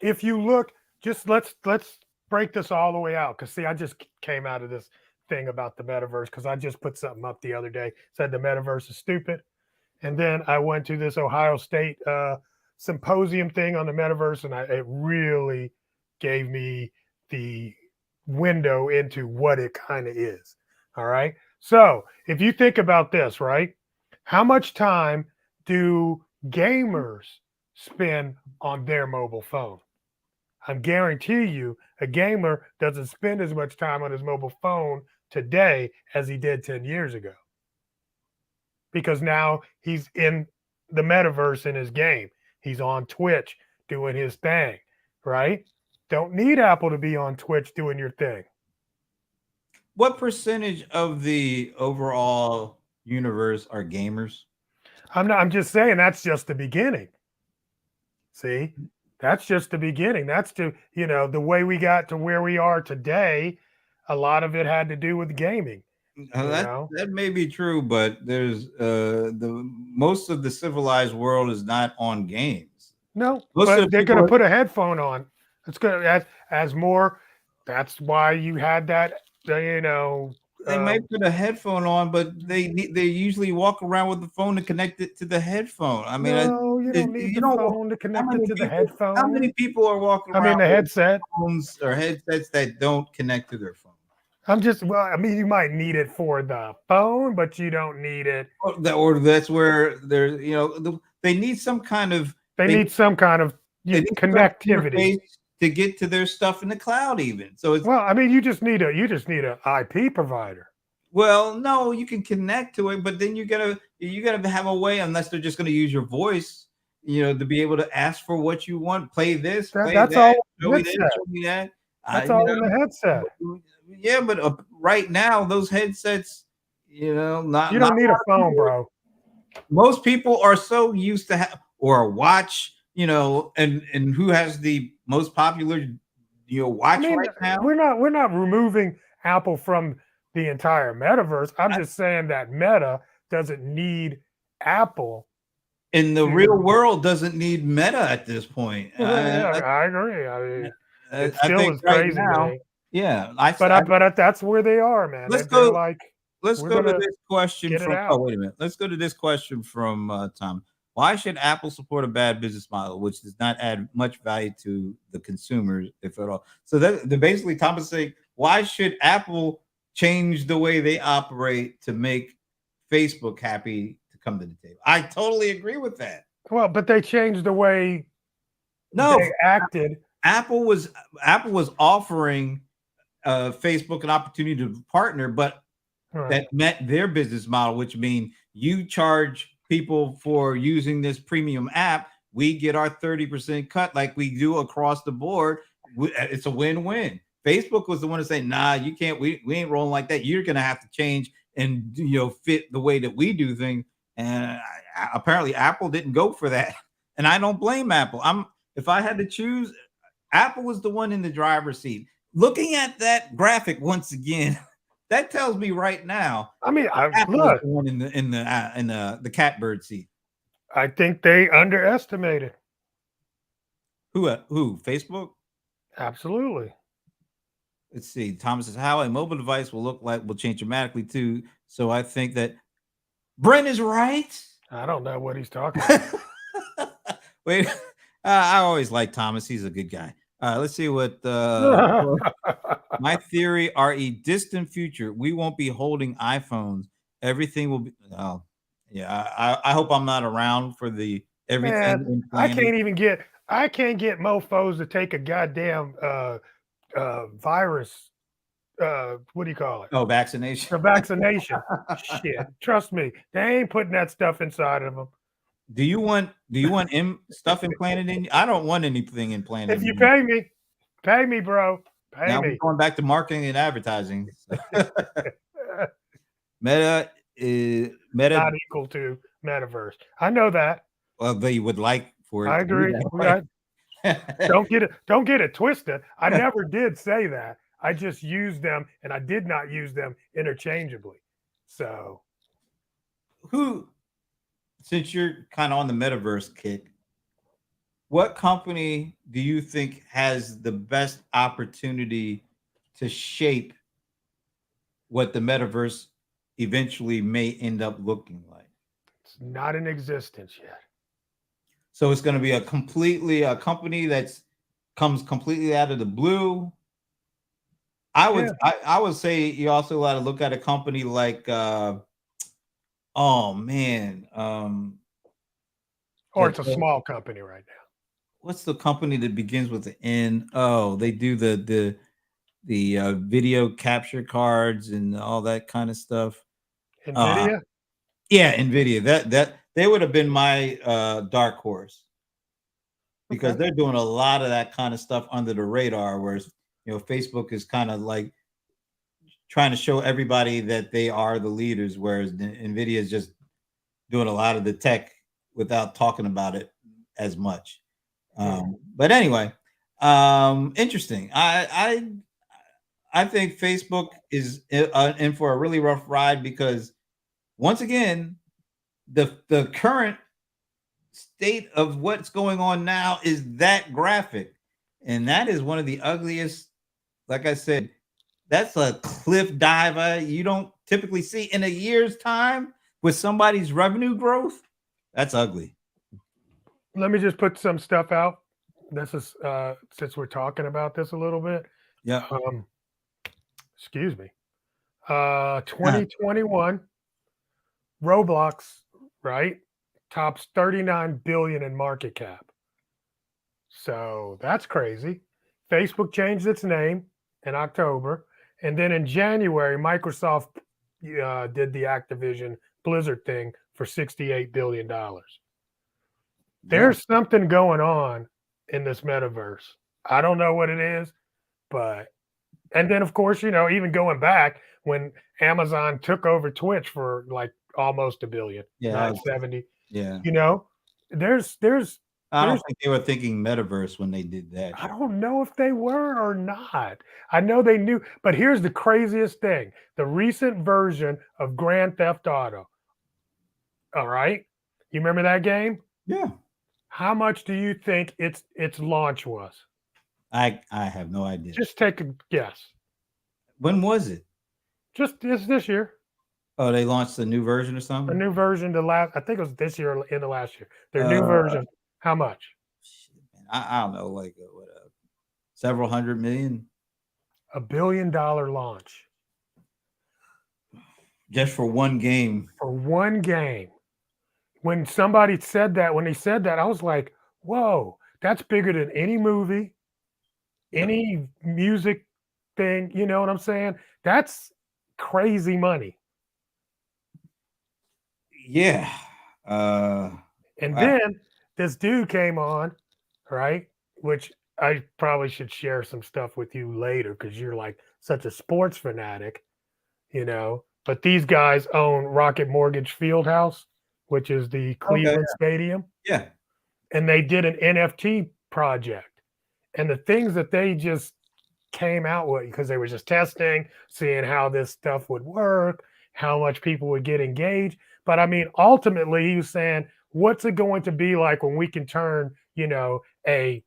If you look, just let's break this all the way out because see, I just came out of this thing about the metaverse because I just put something up the other day said the metaverse is stupid, and then I went to this Ohio State symposium thing on the metaverse, and it really gave me the window into what it kind of is. All right. So if you think about this, right, how much time do gamers spend on their mobile phone? I guarantee you a gamer doesn't spend as much time on his mobile phone today as he did 10 years ago because now he's in the metaverse in his game. He's on Twitch doing his thing, right? Don't need Apple to be on Twitch doing your thing.
What percentage of the overall universe are gamers?
I'm just saying that's just the beginning. See? That's just the beginning. That's the way we got to where we are today. A lot of it had to do with gaming, you
That
know.
that may be true, but there's the most of the civilized world is not on games.
No,
Most of
but
the
they're
people
going to put a headphone on. It's going to as more. That's why you had that.
they
Uh,
might put a headphone on, but they usually walk around with the phone to connect it to the headphone. I mean,
no, you don't need
you
the
know
phone to
how
connect it
many
to the
people how
headphone.
many people are walking
I
around
mean, the
with
headset.
phones or headsets that don't connect to their phone?
Well, I mean, you might need it for the phone, but you don't need it.
Or that's where there's they need some kind of
They
they
need some kind of
they need some kind of
connectivity.
interface to get to their stuff in the cloud even. So it's
Well, I mean, you just need a IP provider.
well, no, you can connect to it, but then you gotta have a way, unless they're just gonna use your voice, to be able to ask for what you want. Play this, play
That's
that,
all
show
in the
me this,
headset.
show me that.
That's
You
all in
know,
the headset.
yeah, but right now those headsets,
You
not
don't need a phone, bro.
most people are so used to or a watch, and who has the most popular,
I
watch
mean,
right now?
we're not removing Apple from the entire metaverse. I'm just saying that Meta doesn't need Apple
And the real
to.
world doesn't need Meta at this point.
Yeah, I agree. I mean, it
I
still
think
is
right
crazy to
now,
me.
yeah,
That's where they are, man.
let's
They're
go.
like,
Let's
we're
go to
gonna
this question
get it
from. Oh,
out.
wait a minute. Let's go to this question from Tom. Why should Apple support a bad business model which does not add much value to the consumers, if at all? So that the basically Tom is saying, why should Apple change the way they operate to make Facebook happy to come to the table? I totally agree with that.
Well, but they changed the way
No,
they acted.
Apple was Apple was offering Facebook an opportunity to partner, but
Right.
that met their business model, which means you charge people for using this premium app. We get our 30% cut like we do across the board. It's a win-win. Facebook was the one to say, nah, you can't, we ain't rolling like that. You're gonna have to change and fit the way that we do things. And apparently Apple didn't go for that. And I don't blame Apple. If I had to choose, Apple was the one in the driver's seat. Looking at that graphic once again, that tells me right now
I mean,
Apple is
look.
the one in the catbird seat.
I think they underestimated.
Who? Facebook?
Absolutely.
Let's see. Thomas says how a mobile device will change dramatically too. So I think that Brent is right.
I don't know what he's talking about.
Wait, I always like Thomas. He's a good guy. Let's see what my theory are a distant future. We won't be holding iPhones. Everything will be. Oh, yeah. I hope I'm not around for the everything
Man,
implanted.
I can't get mofos to take a goddamn virus. What do you call it?
Oh, vaccination.
A vaccination. Shit. Trust me, they ain't putting that stuff inside of them.
Do you want stuff implanted in you? I don't want anything implanted
If
in
you
me.
pay me, bro. Pay
Now we're
me.
going back to marketing and advertising. Meta is
Not
Meta.
equal to metaverse. I know that.
Well, they would like for it
I
to be
agree.
that way.
Don't get it twisted. I never did say that. I just used them and I did not use them interchangeably. So
Who, since you're kind of on the metaverse kick, what company do you think has the best opportunity to shape what the metaverse eventually may end up looking like?
It's not in existence yet.
So it's going to be a company that's comes completely out of the blue.
Yeah.
I would say you also got to look at a company like oh man,
Or it's a small company right
what's the company that begins with the N? Oh, they do the video capture cards and all that kind of stuff.
now.
Uh
Nvidia?
yeah, Nvidia. That they would have been my dark horse because
Okay.
they're doing a lot of that kind of stuff under the radar, whereas Facebook is kind of like trying to show everybody that they are the leaders, whereas Nvidia is just doing a lot of the tech without talking about it as much.
Hmm.
But anyway, interesting. I think Facebook is in for a really rough ride because once again, the current state of what's going on now is that graphic, and that is one of the ugliest. Like I said, that's a cliff diver you don't typically see in a year's time with somebody's revenue growth. That's ugly.
Let me just put some stuff out. This is since we're talking about this a little bit.
Yep.
Um, excuse me.
Huh.
2021 Roblox, right? Tops 39 billion in market cap. So that's crazy. Facebook changed its name in October, and then in January, Microsoft did the Activision Blizzard thing for $68 billion.
Yeah.
There's something going on in this metaverse. I don't know what it is, but and then of course, even going back when Amazon took over Twitch for like almost a billion,
Yeah.
970,
Yeah.
you know, there's there's
I don't
there's
think they were thinking metaverse when they did that.
I don't know if they were or not. I know they knew, but here's the craziest thing. The recent version of Grand Theft Auto, all right? You remember that game?
Yeah.
How much do you think its launch was?
I have no idea.
Just take a guess.
When was it?
Just this year.
Oh, they launched a new version or
A
something?
new version the last I think it was this year or in the last year. Their new
Uh,
version. How much?
shit, man. I don't know, like several hundred million
$1 billion launch
just for one game.
for one game. When somebody said that, when they said that, I was like, whoa, that's bigger than any movie,
Yep.
any music thing. You know what I'm saying? That's crazy money.
Yeah. Uh,
And
I,
then this dude came on, right? Which I probably should share some stuff with you later because you're like such a sports fanatic. But these guys own Rocket Mortgage Fieldhouse, which is the
okay.
Cleveland Stadium,
Yeah.
and they did an NFT project. And the things that they just came out with because they were just testing, seeing how this stuff would work, how much people would get engaged. But I mean, ultimately, he was saying, what's it going to be like when we can turn, a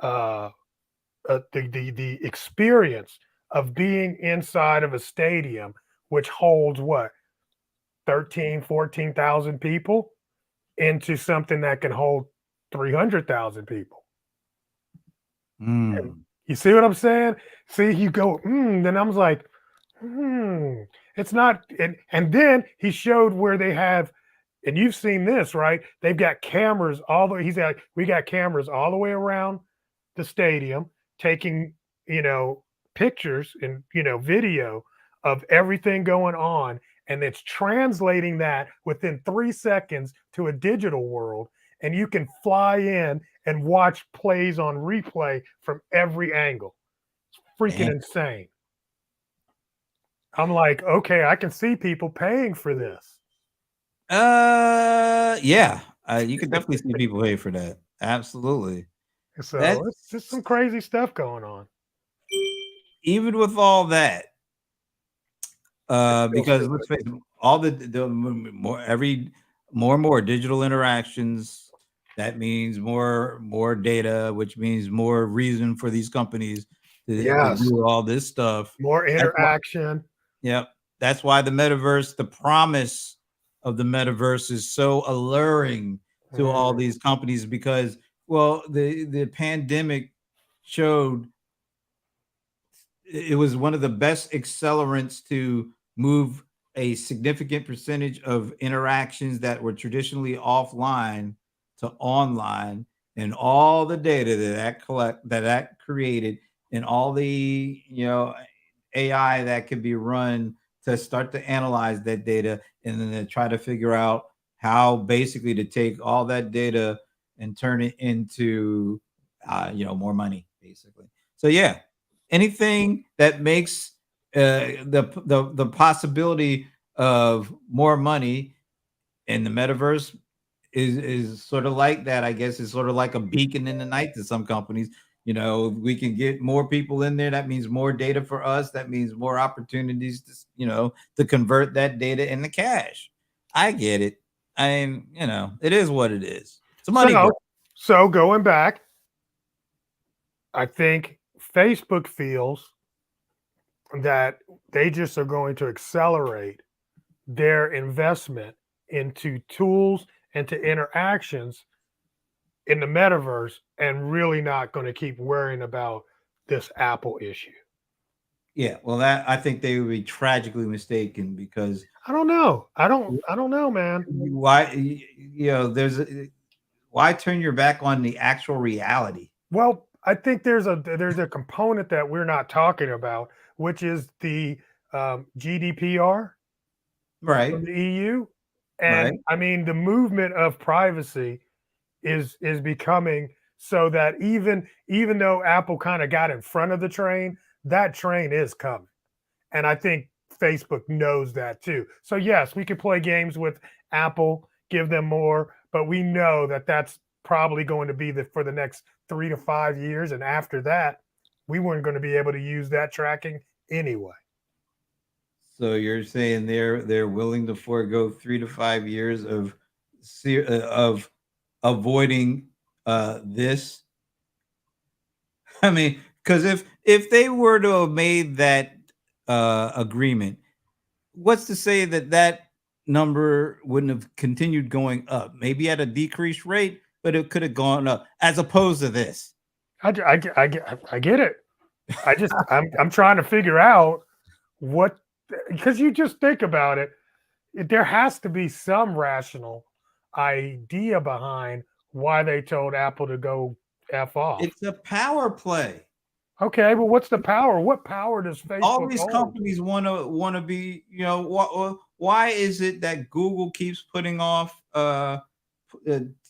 uh, the experience of being inside of a stadium, which holds what 13, 14,000 people, into something that can hold 300,000 people. And
Mm.
you see what I'm saying? See, you go, then I was like, it's not. And then he showed where they have, and you've seen this, right? They've got cameras all the way. He's like, we got cameras all the way around the stadium taking, you know, pictures and, video of everything going on. And it's translating that within 3 seconds to a digital world. And you can fly in and watch plays on replay from every angle. Freaking
Damn.
insane. I'm like, okay, I can see people paying for this.
Yeah. You could definitely see people pay for that. Absolutely.
So it's just
That's
some crazy stuff going on.
even with all that,
It's still
because let's
stupid.
face it, all the more every more and more digital interactions. That means more data, which means more reason for these companies to
Yes.
do all this stuff.
More
That's why,
interaction.
yep. That's why the metaverse, the promise of the metaverse is so alluring to all
Mm,
these companies because, well, the pandemic showed it was one of the best accelerants to move a significant percentage of interactions that were traditionally offline to online, and all the data that created, and all the AI that could be run to start to analyze that data, and then to try to figure out how basically to take all that data and turn it into more money basically. So yeah, anything that makes the possibility of more money in the metaverse is sort of like that. I guess is sort of like a beacon in the night to some companies. We can get more people in there. That means more data for us. That means more opportunities to to convert that data into cash. I get it. I mean, it is what it is. It's a money grab.
So, so going back, I think Facebook feels that they just are going to accelerate their investment into tools and to interactions in the metaverse and really not going to keep worrying about this Apple issue.
Yeah, well, that I think they would be tragically mistaken because
I don't know. I don't know, man.
why why turn your back on the actual reality?
Well, I think there's a component that we're not talking about, which is the GDPR
Right,
from the EU.
right.
And I mean, the movement of privacy is becoming so that even though Apple kind of got in front of the train, that train is coming. And I think Facebook knows that too. So yes, we could play games with Apple, give them more, but we know that that's probably going to be for the next 3 to 5 years, and after that, we weren't going to be able to use that tracking anyway.
So you're saying they're willing to forego 3 to 5 years of avoiding this. I mean, because if they were to have made that agreement, what's to say that that number wouldn't have continued going up? Maybe at a decreased rate, but it could have gone up as opposed to this.
I get it. I'm trying to figure out what, because you just think about it, there has to be some rational idea behind why they told Apple to go f off.
It's a power play.
Okay, but what's the power? What power does
All
Facebook
these
hold?
companies want to be, why is it that Google keeps putting off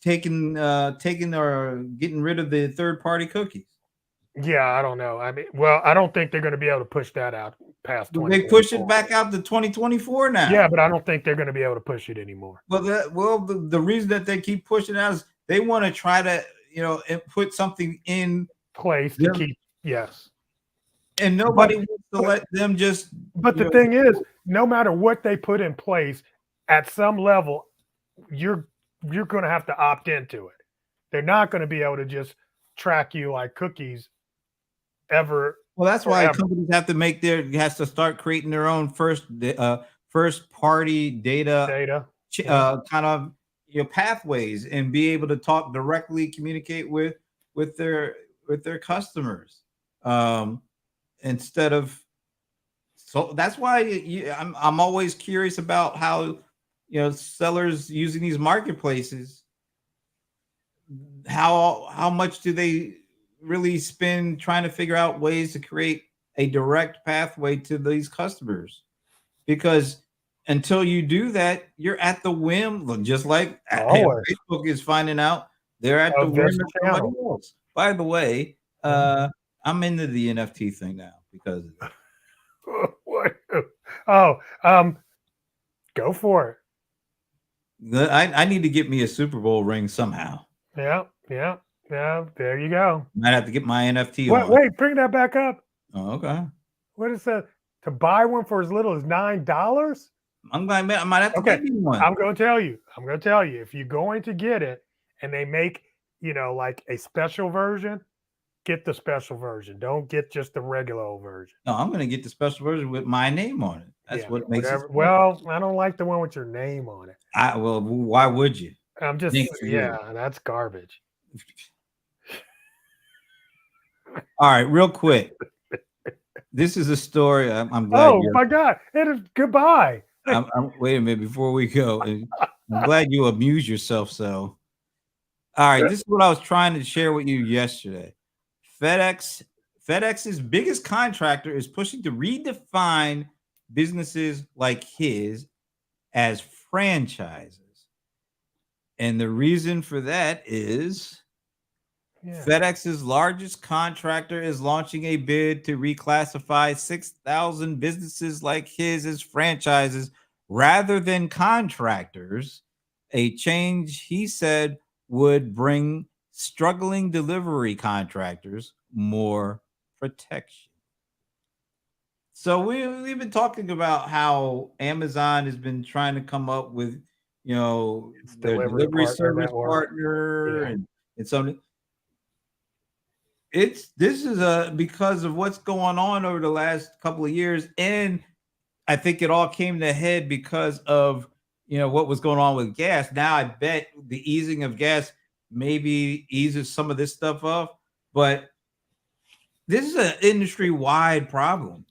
taking or getting rid of the third party cookies?
Yeah, I don't know. I mean, well, I don't think they're going to be able to push that out past
They push it
2024.
back out to 2024
Yeah,
now.
but I don't think they're going to be able to push it anymore.
The reason that they keep pushing out is they want to try to put something in
Place to
them,
keep, yes.
and
But
nobody wants to
but
let them just
but the thing is, no matter what they put in place, at some level, you're you're going to have to opt into it. They're not going to be able to just track you like cookies ever
well, that's why
forever.
companies have to has to start creating their own first party data
Data. Yeah.
kind of pathways and be able to talk directly, communicate with their with their customers, um, instead of. So that's why I'm always curious about how sellers using these marketplaces, how much do they really spend trying to figure out ways to create a direct pathway to these customers? Because until you do that, you're at the whim, just like
Always.
Facebook is finding out they're at the
Of this
whim of somebody
channel.
else. By the way,
Yeah.
I'm into the NFT thing now because of this.
What? Oh, go for it.
I need to get me a Super Bowl ring somehow.
Yeah, yeah, yeah. There you go.
Might have to get my NFT
Wait,
on.
wait, bring that back up.
Oh, okay.
What is that? To buy one for as little as $9?
I might have to
Okay,
get me one.
I'm going to tell you. I'm going to tell you. If you're going to get it, and they make, like a special version, get the special version. Don't get just the regular old version.
No, I'm gonna get the special version with my name on it. That's
Yeah,
what makes it
whatever.
special.
Well, I don't like the one with your name on it.
Well, why would you?
I'm just,
Thanks for you.
yeah, that's garbage.
All right, real quick. This is a story. I'm glad
Oh
you're.
my God. It is goodbye.
Wait a minute before we go. I'm glad you amuse yourself. So, all right, this is what I was trying to share with you yesterday. FedEx, FedEx's biggest contractor is pushing to redefine businesses like his as franchises. And the reason for that is
Yeah.
FedEx's largest contractor is launching a bid to reclassify 6,000 businesses like his as franchises rather than contractors, a change he said would bring struggling delivery contractors more protection. So we've been talking about how Amazon has been trying to come up with,
It's
their
delivery
delivery
partner
service
network.
partner,
Yeah.
and so this is because of what's going on over the last couple of years, and I think it all came to head because of what was going on with gas. Now I bet the easing of gas maybe eases some of this stuff up, but this is an industry wide problem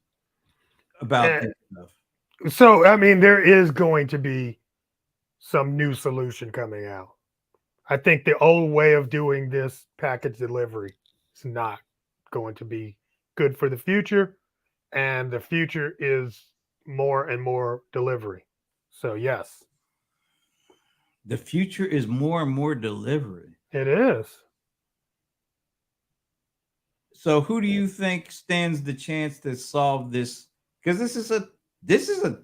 about
And
this stuff.
so, I mean, there is going to be some new solution coming out. I think the old way of doing this package delivery is not going to be good for the future. And the future is more and more delivery. So, yes,
The future is more and more delivery.
it is.
So who do you think stands the chance to solve this? Because this is a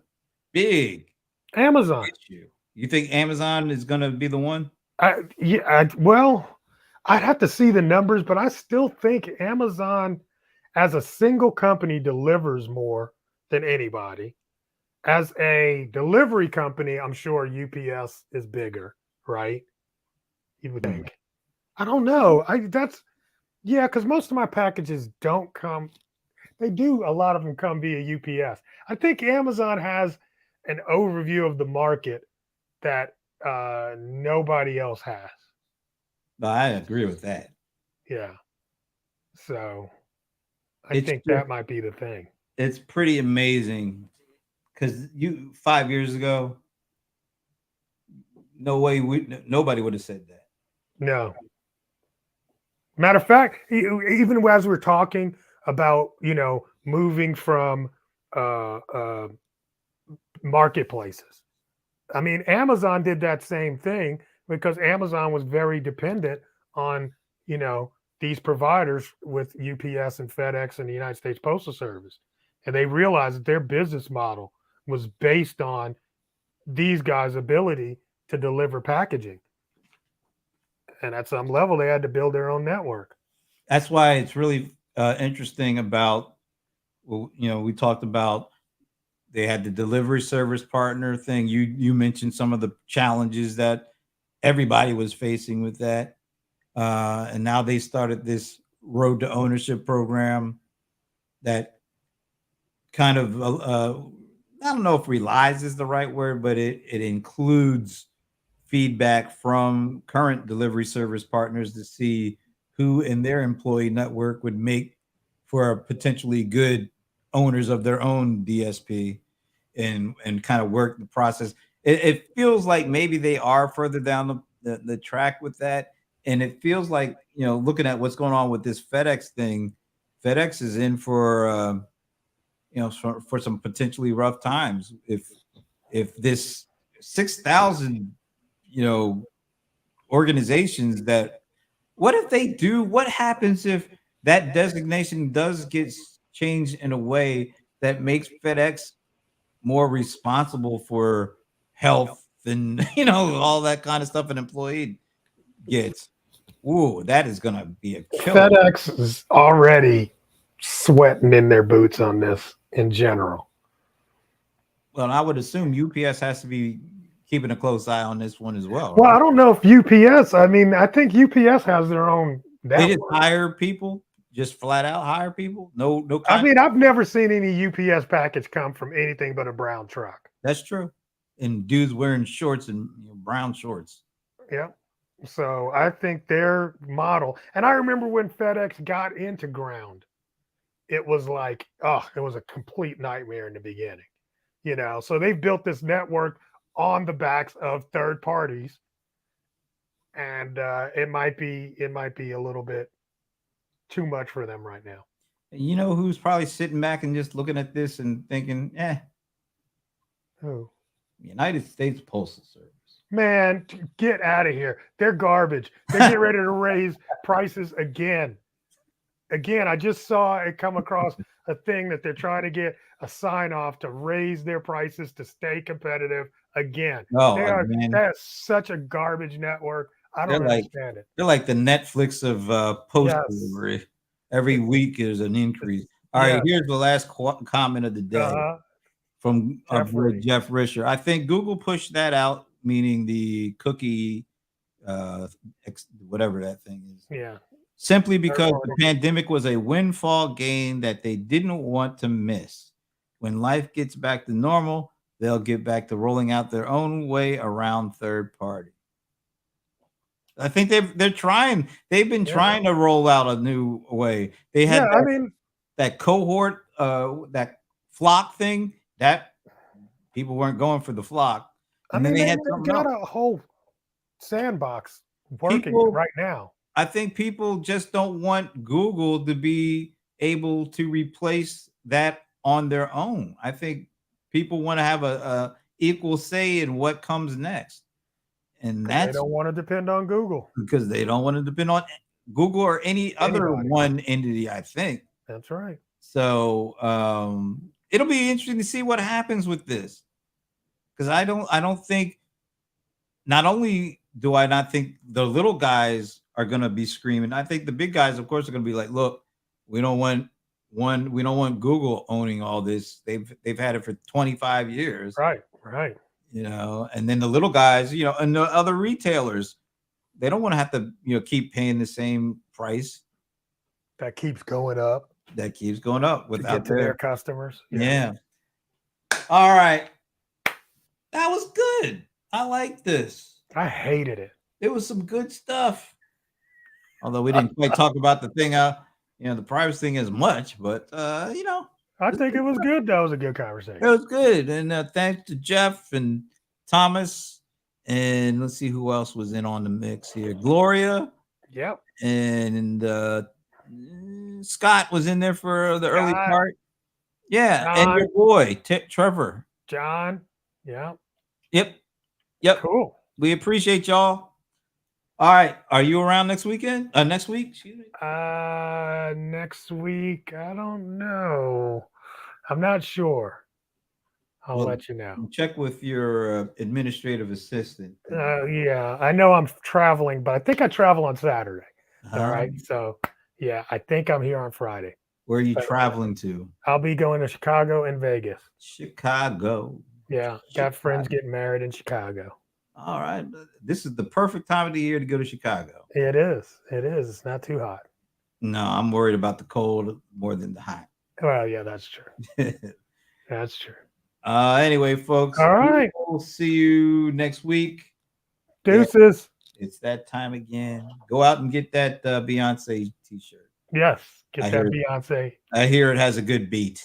big
Amazon.
issue. You think Amazon is going to be the one?
Well, I'd have to see the numbers, but I still think Amazon as a single company delivers more than anybody. As a delivery company, I'm sure UPS is bigger, right? You would
Hmm.
think. I don't know. Yeah, because most of my packages don't come. They do. A lot of them come via UPS. I think Amazon has an overview of the market that nobody else has.
No, I agree with that.
Yeah. So I
It's
think
just
that might be the thing.
it's pretty amazing because 5 years ago, no way nobody would have said that.
No. Matter of fact, even as we're talking about, moving from uh, marketplaces, I mean, Amazon did that same thing because Amazon was very dependent on, you know, these providers with UPS and FedEx and the United States Postal Service. And they realized that their business model was based on these guys' ability to deliver packaging. And at some level, they had to build their own network.
That's why it's really interesting about, well, we talked about they had the delivery service partner thing. You mentioned some of the challenges that everybody was facing with that, and now they started this road to ownership program that kind of I don't know if relies is the right word, but it includes feedback from current delivery service partners to see who in their employee network would make for a potentially good owners of their own DSP, and kind of work the process. It feels like maybe they are further down the track with that. And it feels like, looking at what's going on with this FedEx thing, FedEx is in for for some potentially rough times if this 6,000 you know organizations that, what if they do, what happens if that designation does get changed in a way that makes FedEx more responsible for health and all that kind of stuff an employee gets? Ooh, that is gonna be a killer.
FedEx is already sweating in their boots on this in general.
Well, I would assume UPS has to be keeping a close eye on this one as well,
Well,
right?
I don't know if UPS. I mean, I think UPS has their own
They just
network.
hire people, just flat out hire people. No
I
contract.
mean, I've never seen any UPS package come from anything but a brown truck.
That's true. And dudes wearing shorts and brown shorts.
Yeah. So I think their model, and I remember when FedEx got into ground, it was like, oh, it was a complete nightmare in the beginning. So they've built this network on the backs of third parties, and it might be a little bit too much for them right now.
You know who's probably sitting back and just looking at this and thinking,
Oh
United States Postal Service.
man, get out of here! They're garbage. They're getting ready to raise prices again. Again, I just saw it come across a thing that they're trying to get a sign off to raise their prices to stay competitive again.
Oh,
They are
again,
that is such a garbage network. I
they're
don't
like
understand it.
they're like the Netflix of post
Yes.
delivery. Every week is an increase. All right,
Yes.
here's the last comment of the day
Uh-huh.
from our boy
Jeffrey.
Jeff Risher. I think Google pushed that out, meaning the cookie, whatever that thing is,
Yeah.
simply
Third
because the
party.
pandemic was a windfall gain that they didn't want to miss. When life gets back to normal, they'll get back to rolling out their own way around third party. I think they're trying. They've been
Yeah.
trying to roll out a new way. They had
Yeah. I mean,
that cohort, that flock thing. That people weren't going for the flock,
I
and then
mean,
they
they,
had
they've
something
got
else.
a whole sandbox working
People,
right now.
I think people just don't want Google to be able to replace that on their own. I think people want to have a equal say in what comes next, and
Because they
that's
don't want to depend on Google.
because they don't want to depend on Google or any other
Anybody.
one entity. I think
That's right.
so. It'll be interesting to see what happens with this because I don't think. Not only do I not think the little guys are going to be screaming, I think the big guys, of course, are going to be like, "Look, we don't want we don't want Google owning all this. They've had it for 25 years,
Right. Right.
And then the little guys, and the other retailers, they don't want to have to, keep paying the same price
That keeps going up
that keeps going up
to get
without
to their
their,
customers.
yeah. All right. That was good. I like this.
I hated it.
It was some good stuff. Although we didn't quite talk about the thing, the privacy thing as much, but
I think it was
it
good. That was a good conversation.
was good. And thanks to Jeff and Thomas, and let's see who else was in on the mix here. Gloria
Yep.
and Scott was in there for the early
Scott,
part. Yeah, and
John,
your boy Trevor.
John. Yeah.
Yep.
Cool.
We appreciate y'all. All right, are you around next weekend? Next week? Excuse me.
Next week, I don't know. I'm not sure. I'll
Well,
let you know.
check with your administrative assistant.
Yeah, I know I'm traveling, but I think I travel on Saturday. All right.
Um,
So, yeah, I think I'm here on Friday.
where are you
But
traveling to?
I'll be going to Chicago and Vegas.
Chicago.
Yeah, got friends getting married in Chicago.
All right. This is the perfect time of the year to go to Chicago.
It is. It is. It's not too hot.
No, I'm worried about the cold more than the hot.
Well, yeah, that's true. That's true.
Anyway, folks,
All right.
we'll see you next week.
Deuces.
It's that time again. Go out and get that Beyonce t-shirt.
Yes. Get
I
that
hear-
Beyonce.
I hear it has a good beat.